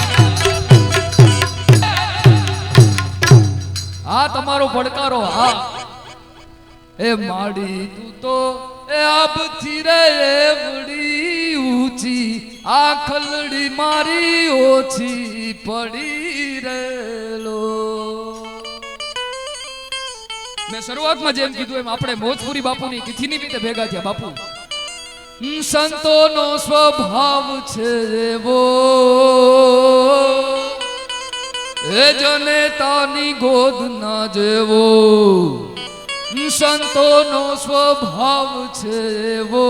આ તમારો પડકારો હા એ માડી તું તો એ આબથી રે એવડી ઊંચી આખલડી મારી ઓછી પડી રેલો મેં શરૂઆતમાં જેમ કીધું એમ આપણે મોજપુરી બાપુની તિથિ નિમિત્તે ભેગા થયા બાપુ સંતોનો સ્વભાવ છે એવો એ જનેતાની ગોદ ના જેવો સંતોનો સ્વભાવ છે એવો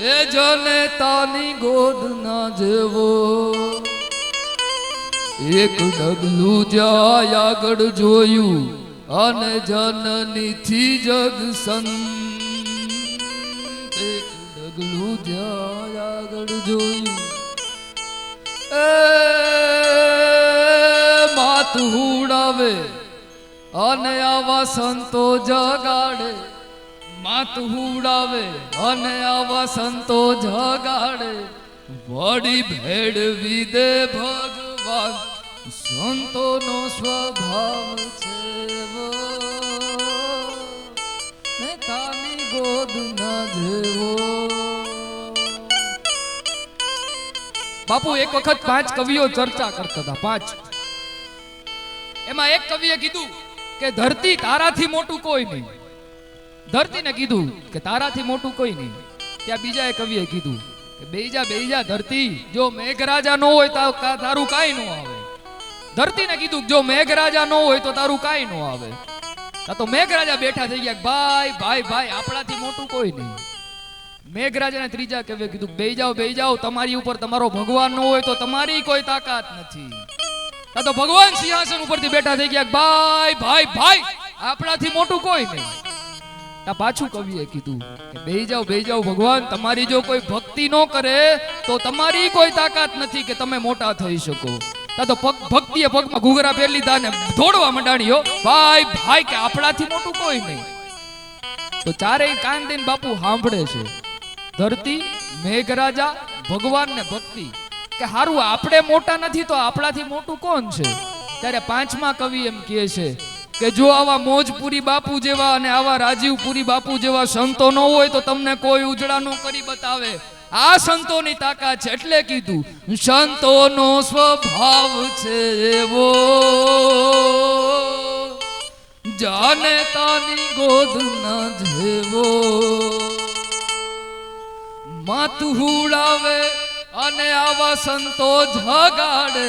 એ જનેતાની ગોદ ના જેવો એક ડગલું જાય આગળ જોયું અને જનનીથી જગ સંત એક ડગલું જાય આગળ જોયું એ માત હુડાવે અને આવા સંતો જગાડે માત હુડાવે અને આવા સંતો જગાડે વડી ભેળવી દે ભગવાન સંતોનો સ્વભાવ છે તાની ગોદ ના જેવો બાપુ એક વખત 5 કવિઓ ચર્ચા કરતા હતા, 5. એમાં એક કવિએ કીધું કે ધરતી તારાથી મોટું કોઈ નહીં. ધરતીને કીધું કે તારાથી મોટું કોઈ નહીં. ત્યાં બીજા એક કવિએ કીધું કે બેજા ધરતી, જો મેઘરાજા ન હોય તો તારું કાંઈ ન આવે. ધરતીને કીધું જો મેઘરાજા ન હોય તો તારું કાંઈ ન આવે. તો મેઘરાજા બેઠા થઈ ગયા, ભાઈ ભાઈ ભાઈ આપણાથી મોટું કોઈ નહીં. મેઘરાજાને ત્રીજા કવિએ કીધું બેહી જાઓ, તમારી ઉપર તમારો ભગવાન ન હોય તો તમારી કોઈ તાકાત નથી. તો ભગવાન સિંહાસન ઉપરથી બેઠા થઈ ગયા, ભાઈ ભાઈ ભાઈ આપણાથી મોટું કોઈ નહીં. પાછું કવિએ કીધું કે બેહી જાઓ ભગવાન, તમારી જો કોઈ ભક્તિ ન કરે તો તમારી કોઈ તાકાત નથી કે તમે મોટા થઈ શકો. તો ભક્તિએ પગમાં ઘૂઘરા પહેરી લીધા ને દોડવા મંડાણીઓ, ભાઈ ભાઈ કે આપણાથી મોટું કોઈ નહીં. તો ચારેય કાન દઈને બાપુ સાંભળે છે. ધરતી, મેઘરાજા, ભગવાન ને ભક્તિ, કે હારું આપણે મોટા નથી તો આપણાથી મોટું કોણ છે. ત્યારે પાંચમા કવિ એમ કહે છે કે જો આવા મોજપુરી બાપુ જેવા અને આવા રાજીવપુરી બાપુ જેવા સંતો ન હોય તો તમને કોઈ ઉજળા નો કરી બતાવે. આ સંતોની તાકાત છે. એટલે કીધું સંતોનો સ્વભાવ છે એવો, જાને તાની ગોદ ના જેવો. માથું હુડાવે અને આવા સંતો જગાડે,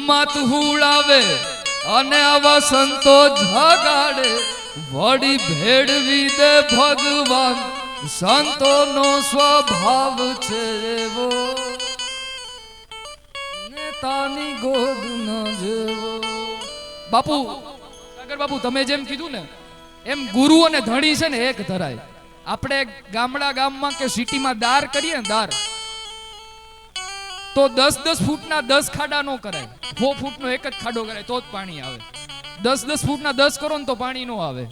માથું હુડાવે અને આવા સંતો જગાડે, વળી ભેળવી દે ભગવાન, સંતોનો સ્વભાવ છે એવો, નેતાની ગોદ ન જેવો. બાપુ સાગર બાપુ તમે જેમ કીધું ને એમ ગુરુ અને ધણી છે ને એક ધરાય. આપણે ગામમાં કે સિટીમાં દાર કરીએ ને દાર, તો 10 ફૂટના 10 ખાડા નો કરાય. 4 ફૂટનો એક જ ખાડો કરાય તો જ પાણી આવે. 10 ફૂટના 10 કરો ને તો પાણી નો આવે.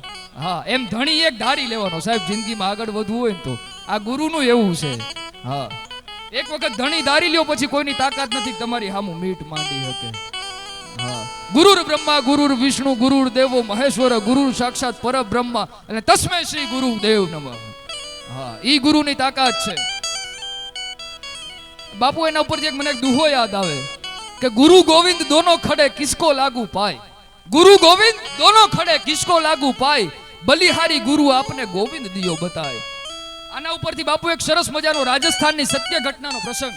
હા, એમ ધણી એક ધારી લેવાનો સાહેબ, જિંદગીમાં આગળ વધવું હોય ને તો. આ ગુરુનું એવું છે. હા, એક વખત ધણી ધારી લ્યો પછી કોઈની તાકાત નથી તમારી સામું મીટ માંડી શકે. હા, ગુરુર બ્રહ્મા ગુરુર વિષ્ણુ ગુરુર દેવો મહેશ્વર ગુરુર સાક્ષાત પરબ્રહ્મા અને તસ્મૈ શ્રી ગુરુદેવ નમઃ. હા, ઈ ગુરુની તાકાત છે. બાપુ એના ઉપરથી મને એક દુહો યાદ આવે કે ગુરુ ગોવિંદ દોનો ખડે કિસકો લાગુ પાય, ગુરુ ગોવિંદ દોનો ખડે કિસકો લાગુ પાય, બલિહારી ગુરુ આપને ગોવિંદ દિયો બતાય. આના ઉપરથી બાપુ એક સરસ મજાનો રાજસ્થાનની સત્ય ઘટનાનો પ્રસંગ.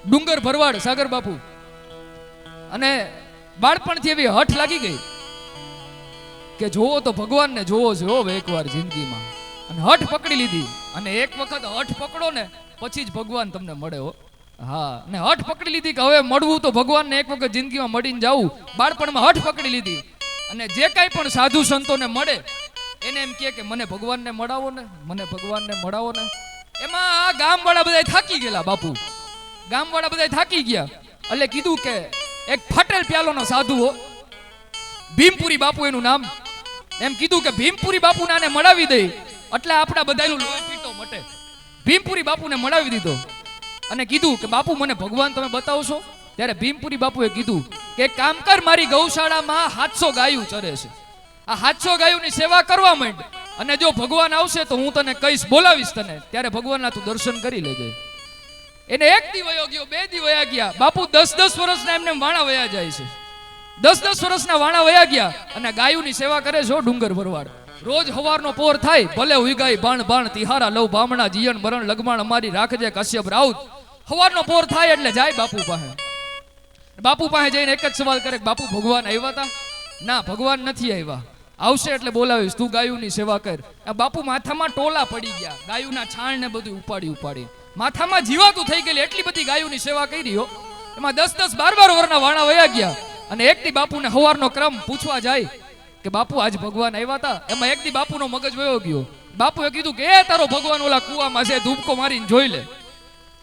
ડુંગર ભરવાડ સાગર બાપુ અને બાળપણથી એવી હઠ લાગી ગઈ કે જોવો તો ભગવાનને જોવો છે હો એકવાર જિંદગીમાં. અને હઠ પકડી લીધી. અને એક વખત હઠ પકડો ને પછી જ ભગવાન તમને મળે હો. હા, ને હઠ પકડી લીધી કે હવે મળવું તો ભગવાનને એક વખત જિંદગીમાં મળીને જાવું. બાળપણમાં હઠ પકડી લીધી. અને જે કાંઈ પણ સાધુ સંતોને મળે એને એમ કહે કે મને ભગવાનને મળાવો ને, મને ભગવાનને મળાવો ને. એમાં આ ગામવાળા બધા થાકી ગયેલા બાપુ, ગામવાળા બધા થાકી ગયા. એટલે કીધું કે એક ફટેલ પ્યાલોનો સાધુ હો, ભીમપુરી બાપુ એનું નામ, એમ કીધું કે ભીમપુરી બાપુને આને મળાવી દઈ એટલે આપણા બધાનું લોહી પીટો મટે. ભીમપુરી બાપુને મળાવી દીધો અને કીધું કે બાપુ મને ભગવાન તમે બતાવશો. ત્યારે ભીમપુરી બાપુએ કીધું કે એક કામ કર, મારી ગૌશાળામાં 700 ગાયું ચરે છે, આ 700 ગાયોની સેવા કરવા માંડ અને જો ભગવાન આવશે તો હું તને કહીશ, બોલાવીશ તને, ત્યારે ભગવાનના તું દર્શન કરી લેજે. એને 1 દી વયો ગયો, 2 દી વયા ગયા. બાપુ 10-10 વર્ષના એમને વાણા વયા જાય છે. 10-10 વર્ષના વાણા વયા ગયા અને ગાયોની સેવા કરે છે ડુંગર ભરવાડ. રોજ હવારનો પોર થાય, ભલે ઉગાઈ બાણ બાણ તિહારા લવ બામણા જીયન મરણ લગમાણ અમારી રાખજે કશ્યપ રાઉત. હવારનો પોર થાય એટલે જાય બાપુ પાસે. બાપુ પાસે જઈને એક જ સવાલ કરે, બાપુ ભગવાન આવ્યા હતા? ના, ભગવાન નથી આવ્યા. આવશે એટલે બોલાવીશ, તું ગાયોની સેવા કર. બાપુ માથામાં ટોલા પડી ગયા, ગાયોના છાણ ને બધું ઉપાડી માથામાં જીવાતું થઈ ગયેલી, એટલી બધી ગાયોની સેવા કરી હો. એમાં 10-10, 12-12 વર્ષના વાણા વયા ગયા. અને એક દી બાપુને હવારનો ક્રમ પૂછવા જાય કે બાપુ આજ ભગવાન આવ્યા હતા. એમાં એક દી બાપુનો મગજ વયો ગયો. બાપુએ કીધું કે એ તારો ભગવાન ઓલા કુવામાં છે, ધૂપકો મારીને જોઈ લે.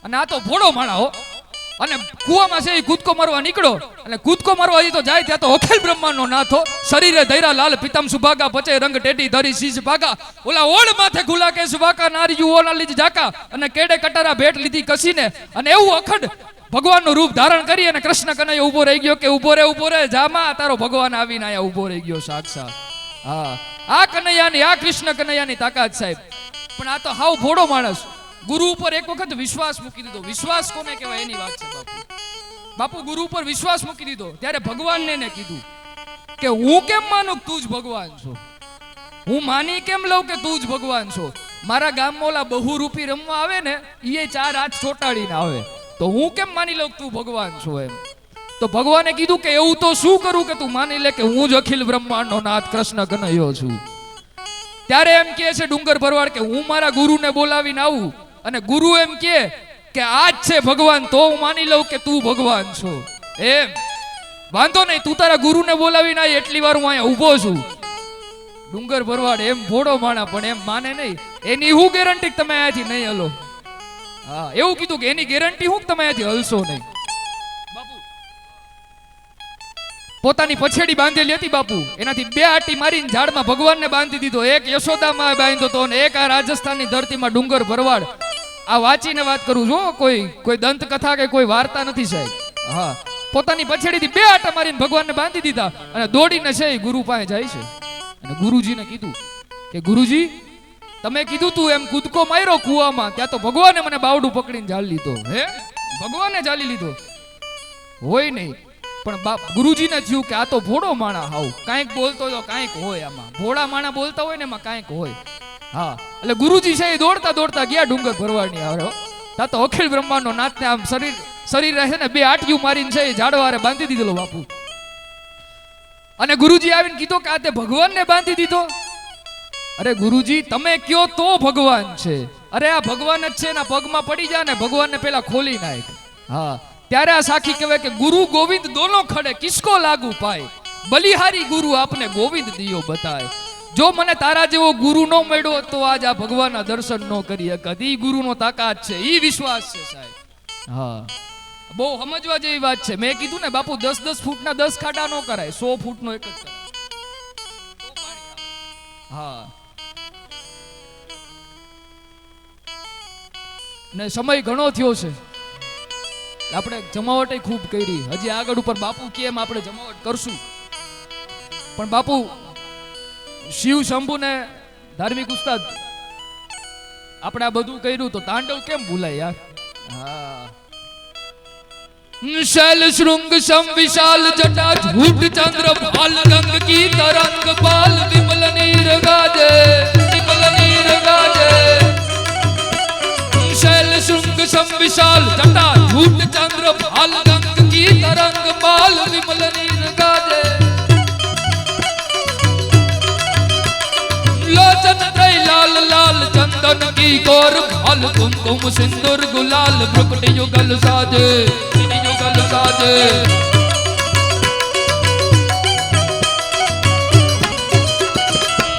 અને આ તો ભોળો માણા હો, અને કુવામાં છે એ કૂદકો મારવા નીકળો. અને કૂદકો મારવા તો જાય ત્યાં તો અખિલ બ્રહ્માંડનો નાથો, શરીરે ધૈરા લાલ પિતમ સુભાગા, પચે રંગ ટેટી ધરી શીશ ભાગા, ઓલા ઓળ માથે ગુલા કે સુભાકા નારીયુ ઓલા લીજ જાકા, અને કેડે કટારા ભેટ લીધી કસીને. અને એવું અખંડ ભગવાનનું રૂપ ધારણ કરી અને કૃષ્ણ કનૈયો ઉભો રહી ગયો કે ઉભો રે જામાં, તારો ભગવાન આવીને આયા ઉભો રહી ગયો સાક્ષાત. હા, આ કનૈયાની, આ કૃષ્ણ કનૈયાની તાકાત સાહેબ. પણ આ તો હાવ ભોળો માણસ. ગુરુ ઉપર એક વખત વિશ્વાસ મૂકી દીધો. વિશ્વાસ કોને કહેવાય એની વાત છે બાપુ. બાપુ ગુરુ ઉપર વિશ્વાસ મૂકી દીધો ત્યારે ભગવાનને એને કીધું કે હું કેમ માનું કે તું જ ભગવાન છો? હું માની કેમ લઉં કે તું જ ભગવાન છો? મારા ગામમાં ઓલા બહુરૂપી રમવા આવે ને એ 4 હાથ ચોટાડીને આવે, તો હું કેમ માની લઉં કે તું ભગવાન છો એમ? તો ભગવાને કીધું કે એવું તો શું કરું કે તું માની લે કે હું જ અખિલ બ્રહ્માંડનો નાથ કૃષ્ણ કનૈયો છું. ત્યારે એમ કહે છે ડુંગર ભરવાડ કે હું મારા ગુરુને બોલાવીને આવું અને ગુરુ એમ કહે કે આ જ છે ભગવાન, તો હું માની લઉં કે તું ભગવાન છો એમ. વાંધો નહીં, તું તારા ગુરુને બોલાવીને આય, એટલી વાર હું અહીંયા ઊભો છું. ડુંગર ભરવાડ એમ ભોળો માણા પણ એમ માને નહીં. એની હું ગેરંટી તમે અહીંયાથી નહીં હલો? હા, એવું કીધું કે એની ગેરંટી હું તમે અહીંયાથી હલશો નહીં. બાપુ પોતાની પછેડી બાંધેલી હતી બાપુ, એનાથી 2 આટી મારીને ઝાડમાં ભગવાનને બાંધી દીધો. એક યશોદામાં બાંધ્યો તો અને એક આ રાજસ્થાનની ધરતીમાં ડુંગર ભરવાડ. આ વાંચીને વાત કરું છું, કોઈ દંત કથા કે કોઈ વાર્તા નથી સાહેબ. હા, પોતાની પછેડીથી 2 આટા મારીને ભગવાનને બાંધી દીધા અને દોડીને છે એ ગુરુ પાસે જાય છે. અને ગુરુજીને કીધું કે ગુરુજી તમે કીધું તું એમ કૂદકો માર્યો કૂવામાં, ત્યાં તો ભગવાને મને બાવડું પકડીને ઝાલી લીધો. હે, ભગવાને ઝાલી લીધો હોય નહીં, પણ ગુરુજીને થયું કે આ તો ભોળો માણા હાવ કાંઈક બોલતો હોય, કાંઈક હોય આમાં. ભોળા માણા બોલતા હોય ને એમાં કાંઈક હોય. હા, એટલે ગુરુજી છે એ દોડતા દોડતા ગયા ડુંગર ભરવાડની આવે. ત્યાં તો અખિલ બ્રહ્માંડનો નાથને આમ શરીર રહે ને 2 આટીયું મારીને છે એ ઝાડવારે બાંધી દીધેલો બાપુ. અને ગુરુજી આવીને કીધો કે આ તે ભગવાનને બાંધી દીધો? અરે ગુરુજી તમે કયો તો ભગવાન છે. અરે આ ભગવાન જ છે, એના પગમાં પડી જા ને ભગવાનને પેલા ખોલી નાખ. હા, ત્યારે આ સાખી કહેવાય કે ગુરુ ગોવિંદ દોનો ખડે કિસકો લાગુ પાય, બલિહારી ગુરુ આપને ગોવિંદ દિયો બતાય. જો મને તારા જેવો ગુરુ નો મળ્યો તો આજ આ ભગવાનના દર્શન નો કરી શકત. ઈ ગુરુનો તાકાત છે, ઈ વિશ્વાસ છે સાહેબ. હા, બહુ સમજવા જેવી વાત છે. મેં કીધું ને બાપુ 10-10 ફૂટના 10 ખાડા નો કરાય, 100 ફૂટનો એક જ કરાય. હા, ને સમય ઘણો થયો છે, આપણે જમાવટ ખૂબ કરી. હજી આગળ ઉપર બાપુ કેમ આપણે જમાવટ કરશું, પણ બાપુ શિવ શંભુ ને ધાર્મિક ઉસ્તાદ આપણે આ બધું કર્યું તો તાંડવ કેમ ભૂલાય યાર? હા, शैल श्रृंग सम विशाल जटा झूठ चंद्र भाल रंग की तरंग पाल विमल नीर गाजे, विमल नीर गाजे. शैल श्रृंग सम विशाल जटा झूठ चंद्र भाल रंग की तरंग पाल विमल नीर गाजे. लोचन त्रय लाल लाल चंदन की गौर भाल कुमकुम सिंदूर गुलाल भ्रुकुट युगल साजे, युगल साजे.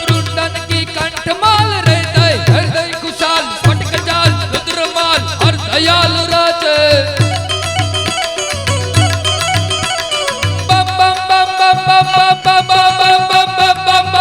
रुंडन की कंठमाल हृदय हृदय कुशाल स्फटिक जाल रुद्रमाल हर दयाल राजे. बम बम बम बम बम बम बम बम बम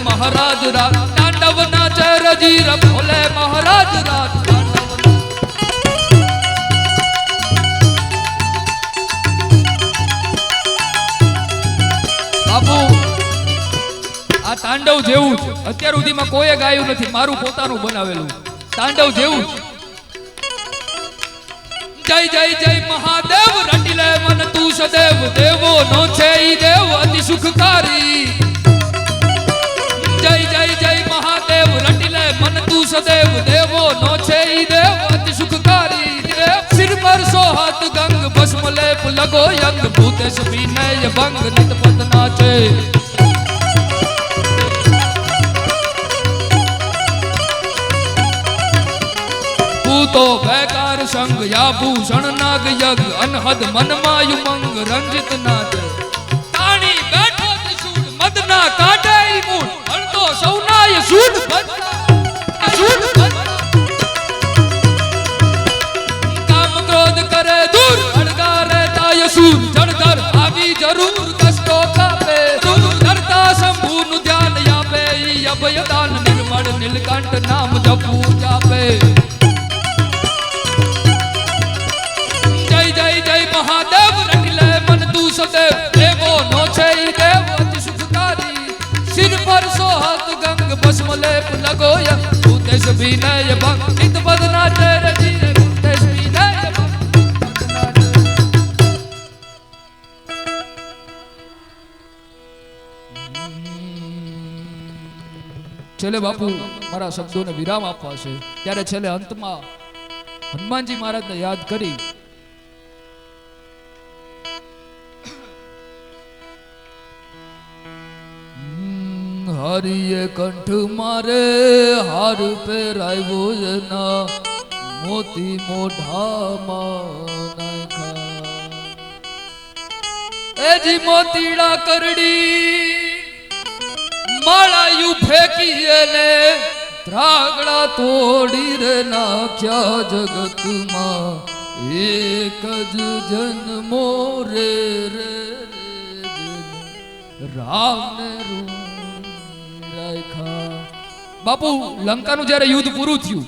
महाराज रात तांडव नाचे रजीर भोले महाराज रात. બાપુ આ તાંડવ જેવું છે, અત્યાર સુધીમાં કોઈએ ગાયું નથી, મારું પોતાનું બનાવેલું તાંડવ જેવું. જય જય જય મહાદેવ રટી લે મન તું સદેવ, દેવો નો છે ઈ દેવ અતિ સુખકારી. જય જય જય મહાદેવ રટી લે મન તું સદેવ, દેવો નો છે ઈ દેવ અતિ સુખકારી. સિર પર સોહાત ગંગ ભસ્મ લેપ લગો યંગ, ભૂતેશ વિનય ભંગ નિત પદ નાચે. ભૂતો ભયકાર સંગ યા ભૂષણ નાગ યગ, અનહદ મન માયુ મંગ રંજિત નાચે. તાણી બેઠો ત્રિશૂળ મદના કાઢે ઈ મૂળ, હણતો સૌનાય સૂડ સૂડ અભયદાન નિર્મળ નીલકંઠ નામ જપું જાપે જય જય જય મહાદેવ રખી લે મન તું સદેવ દેવો નો છે ઈ દેવ અતિ સુખકારી સિર પર સોહત ગંગ ભસ્મ લેપ લગોય ઉદેશ વિનય ભંગ નિત બદના તેરે જીરે ઉદેશ વિનય છેલ્લે બાપુ મારા શબ્દોને વિરામ આપવા છે ત્યારે છેલ્લે અંતમાં હનુમાનજી મહારાજને યાદ કરી હરિએ કંઠ મારે હાર પહેરાવ્યો એના મોતી મોઢામાં નાખ્યા એજી મોતીડા કરડી માળાયું ફેંકી એને ત્રાગડા તોડી રે નાખ્યા જગતમાં એક જ જન્મો રે રે રામ ને બાપુ લંકાનું જ્યારે યુદ્ધ પૂરું થયું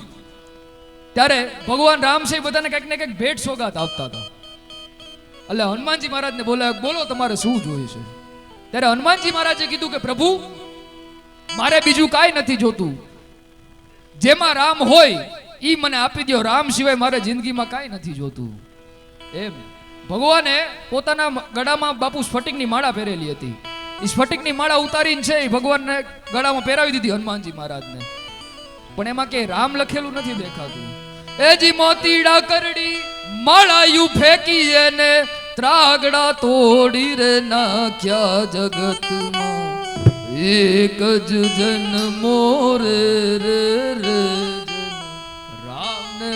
ત્યારે ભગવાન રામ છે બધાને કંઈક ને કંઈક ભેટ સોગાત આપતા હતા એટલે હનુમાનજી મહારાજને બોલાવ્યા બોલો તમારે શું જોઈએ છે ત્યારે હનુમાનજી મહારાજે કીધું કે પ્રભુ મારે બીજું કાંઈ નથી જોતું જેમાં રામ હોય ઈ મને આપી દો રામ સિવાય મારે જિંદગીમાં કાંઈ નથી જોતું એમ ભગવાને પોતાના ગળામાં બાપુ સ્ફટિકની માળા પહેરેલી હતી એ સ્ફટિકની માળા ઉતારીને છે એ ભગવાનને ગળામાં પહેરાવી દીધી હનુમાનજી મહારાજને પણ એમાં કે રામ લખેલું નથી દેખાતું એજી મોતીડા કરડી માળાયું ફેંકી એને ત્રાગડા તોડી રે નાખ્યા જગતમાં એક જ જન્મો રે રે રે રામને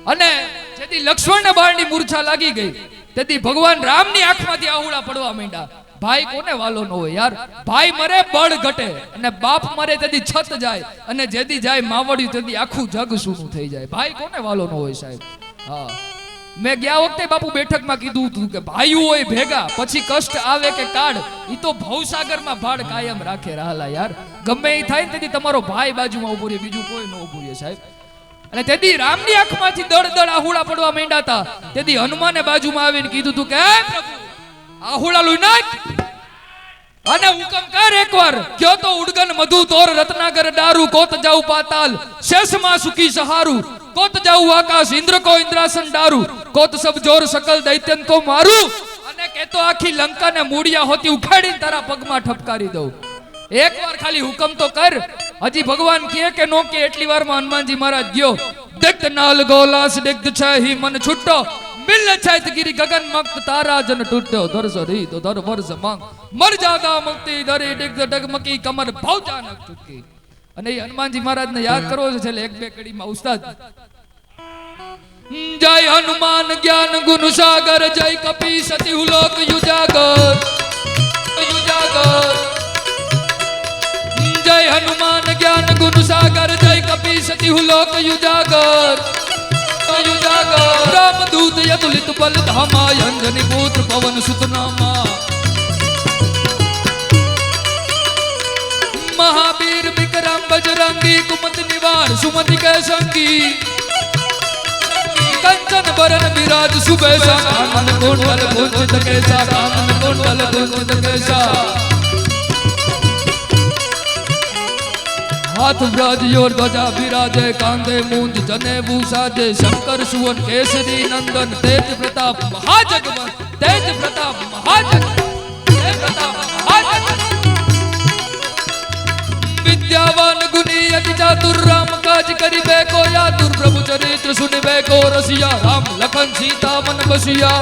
અને જેથી લક્ષ્મણને બાળની મૂર્છા લાગી ગઈ તેથી ભગવાન રામની આંખમાંથી આહુડા પડવા માંડ્યા ભાઈ કોને વાલો ન હોય યાર ભાઈ મરે બળ ઘટે અને બાપ મરે તેથી છત જાય અને જેથી જાય માવડિયું તેથી આખું જગ સૂનું થઈ જાય ભાઈ કોને વાલો ન હોય સાહેબ હા મેં ગયા વખતે બાપુ બેઠકમાં કીધું હતું કે ભાઈઓ હોય ભેગા પછી કષ્ટ આવે કે કાઢ ઈ તો ભવસાગરમાં ભાડ કાયમ રાખે રાહલા યાર ગમે એ થાય તેથી તમારો ભાઈ બાજુમાં ઉભો રહે બીજું કોઈ ન ઉભું રહે સાહેબ અને તેથી રામની આંખમાંથી દળ દળ આહુડા પડવા માંડ્યા હતા તેથી હનુમાને બાજુમાં આવીને કીધું હતું કે પ્રભુ આહુડા લુઈ નાખ અને હુકમ કર એકવાર કયો તો ઉડગન મધુ તોર રત્નાગર ડારુ કોત જાઉ પાતાલ શેષમાં સુખી સહારું કોત જાઉ આકાશ ઇન્દ્ર કો ઇન્દ્રાસન ડારુ કોત સબ જોર સકલ દૈત્યન કો મારું અને કેતો આખી લંકાને મૂડિયા હોતી ઉખાડીને તારા પગમાં ઠપકારી દઉં એકવાર ખાલી હુકમ તો કર હજી ભગવાન કે નો કે એટલી વારમાં હનુમાનજી મહારાજ ગયો દિગ્ધ નાલ ગોલાસ દિગ્ધ છે હી મન છૂટો મિલ છાયત ગિરી ગગન મક્ત તારા જન તૂટ્યો ધરસ રી તો ધર વર્ષ માંગ મર જાદા મુક્તિ દરી દિગ્ધ ડગમકી કમર ભાવ જાનક ચૂકી અને એ હનુમાનજી મહારાજને યાદ કરવો છે છેલ્લે એક બે કડીમાં ઉસ્તાદ જય હનુમાન જ્ઞાન ગુણ સાગર જય કપી સતી હુલોક યુજાગર યુજાગર જય હનુમાન જ્ઞાન ગુણ સાગર જય કપી સતી હુલોક યુજાગર યુજાગર રામ દૂત યદુલિત બલ ધામા અંજની પુત્ર પવન સુત નામા महावीर विक्रम बजरंगी कुमत निवार सुमति के संगी कंचन बरन विराज सुबेसा कानन कुंडल कुंजित केसा कानन कुंडल कुंजित केसा हाथ ब्रज योर ध्वजा विराजे कांधे मूंज जने भूषाजे शंकर सुवन केसरी नंदन तेज प्रताप महाजगवंत तेज प्रताप महाजगवंत तेज प्रताप महाजगवंत विद्यावान गुणी अति चातुर राम काज करिबे को या दुर्प्रभु चरित्र सुनिबे को रसिया राम लखन सीता मन बसिया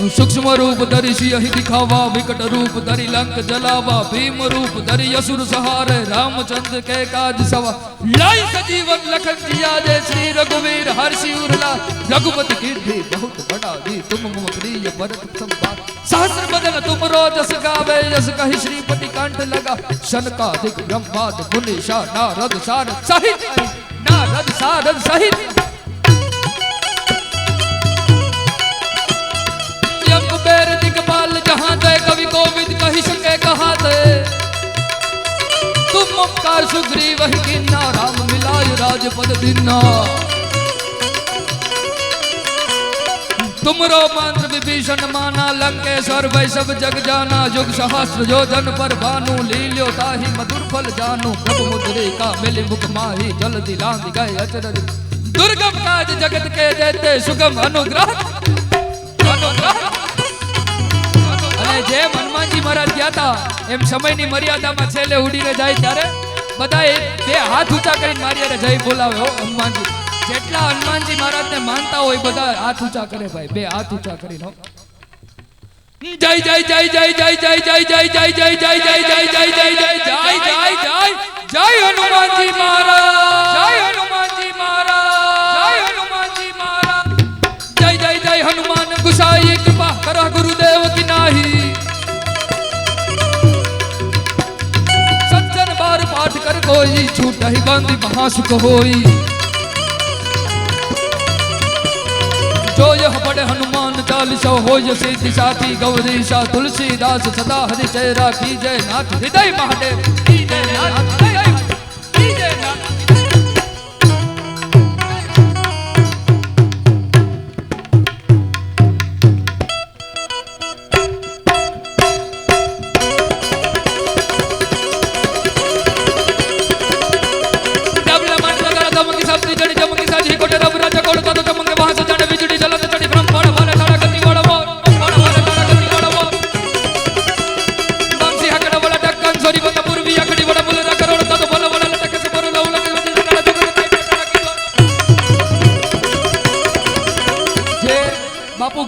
सूक्ष्म रूप धरि सियहि दिखावा विकट रूप धरि लंक जलावा भीम रूप धरि असुर सहारे रामचंद्र के काज सवा लाई सजीवन लखन जिया जय श्री रघुवीर हर्षि उरला रघुपति कीर्ति बहुत बड़ा दी तुम मम प्रिय भरत संभार सहस्र बदन तुम रो जस गावे जस कहि श्रीपति कंठ लगा सनकादिक ब्रह्मादि मुनीषा नारद सारद सहित नारद सारद सहित सुग्रीव ही कीन्हा राम मिलाय राजपद दीन्हा तुमरो मंत्र विभीषण माना लंकेश्वर भय सब जग जाना जुग सहस्त्र योजन पर भानु लील्यो ताहि मधुर फल जानू प्रभु मुद्रिका मिली मुख माही जल्दी लांग गए अचरज दुर्गम काज जगत के देते सुगम अनुग्रह અને જેમ હનુમાનજી મહારાજ ગયા હતા એમ સમયની મર્યાદામાં છેલ્લે ઉડીને જાય ત્યારે બધાએ બે હાથ ઊંચા કરીને મારી અરે જય બોલાવે હો હનુમાનજી જેટલા હનુમાનજી મહારાજને માનતા હોય બધા હાથ ઊંચા કરે ભાઈ બે હાથ ઊંચા કરીને હો જય જય જય જય જય જય જય જય જય જય જય જય જય જય જય જય જય જય જય હનુમાનજી મહારાજ જય હનુમાનજી મહારાજ જય હનુમાનજી મહારાજ जय जय जय हनुमान गुसाई कृपा करा गुरुदेव की नाही सज्जन बार पाठ कर कोई छूट ही बंदी महासुख होई जो यह बड़े हनुमान चालीसा हो सिद्धि साथी गौरीशा तुलसीदास सदा हरि चेरा की जय नाथ हृदय महादेव की जय नाथ की जय नाथ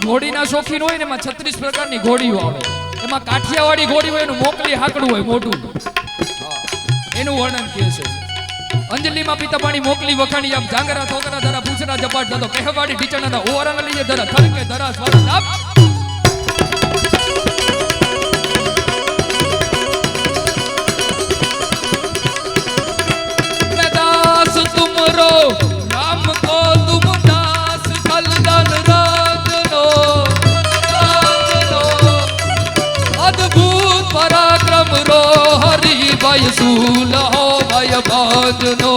ઘોડીના શોખીન હોય ને એમાં 36 પ્રકારની ઘોડીઓ આવે એમાં કાઠિયાવાડી ઘોડી હોય એનું મોકલી હાકડું હોય મોટું એનું વર્ણન કહે છે અંજલિમાં પીતા પાણી મોકલી વખાણી આમ જાંગરા થોકરા ધરા પૂછરા જપાટ દતો કહેવાડી ઢીચણના ઓવરાના લઈએ ધરા થરકે ધરા સ્વર તાપ मैं दास तुमरो राम को तुम दास खलदन राजनो अद्भुत पराक्रम रो हरि भय सूल हो भय बाजनो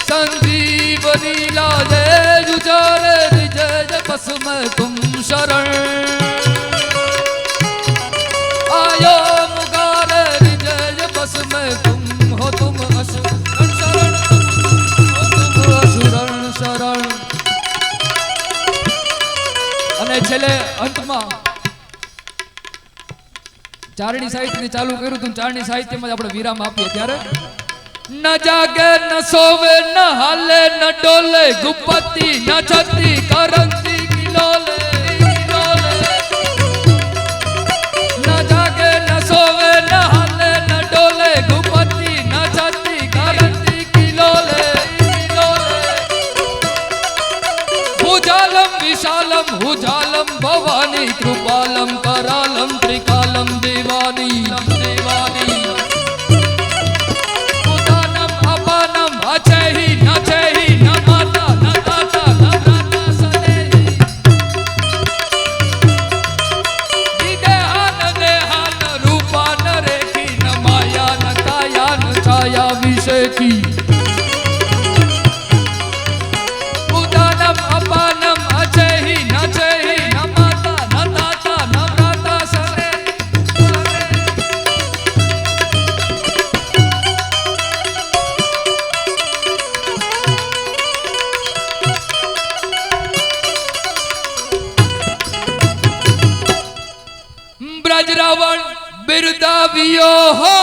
संजीवनी लाजे जुजारे विजय बस में तुम शरण आयो मुगारे विजय बस में तुम हो तुम असुर शरण तुम असुरण शरण અને છેલ્લે અંતમાં ચારણી સાહિત્યને ચાલુ કર્યું તું ચારણી સાહિત્યમાં આપણે વિરામ આપીએ ત્યારે ન જાગે ન સોવે ન હાલે ન ડોલે ગુપતિ ન છતી કરંતી કિલોલે ન જાગે ન સોવે ન હાલે ન ડોલે ગુપતિ ન છતી કરંતી કિલોલે भुजालम विशालम हुजालम भवानी कृपालम करालम त्रिकालम देवानी देवानी उदानम अपानम अचहि न चहि न माता न दाता न भ्राता सनेहि विदेहान देहान रूपान रेखी न माया न काया न छाया विषेखी उदानम अपानम अचहि न चहि न माता न दाता न भ्राता सने ब्रज रावण बिरदावियो हो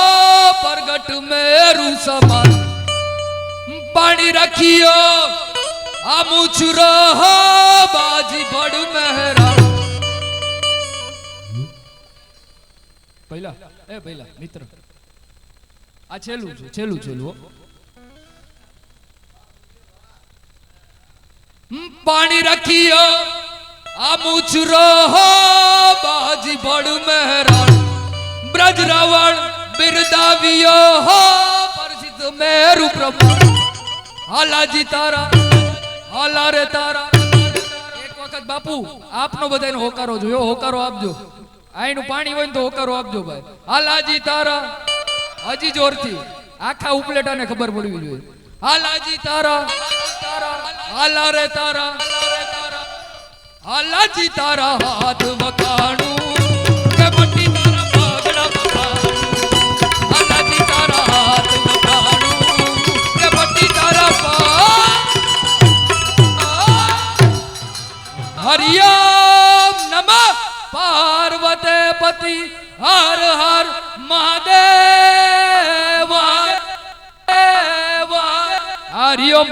प्रगट मेरु समान पानी रखियो आमुचुरो हो बाजी बड़ मेहरा पहला मित्र आ छेलू पानी रखियो आमुचुरो हो बाजी बड़ मेहरा ब्रज रावण बिरदावियो हो परिचित मेरु प्रमाण हालाजी तारा હાલા રે તારા એક વખત બાપુ આપનો બધાનો હોકારો જોયો હોકારો આપજો આઈનું પાણી હોય ને તો હોકારો આપજો ભાઈ. હાલાજી તારા હજી જોરથી આખા ઉપલેટાને ખબર પડવી જોઈએ. હાલાજી તારા હાલા રે તારા હાલાજી તારા હાથ વખાણું કે મટી તારા પગડા વખાણું. હાલાજી તારા હાથ વખાણું કે મટી તારા પગ. હરિયમ નમઃ પાર્વતે પતિ હર હર મહાદેવ. હરિયમ.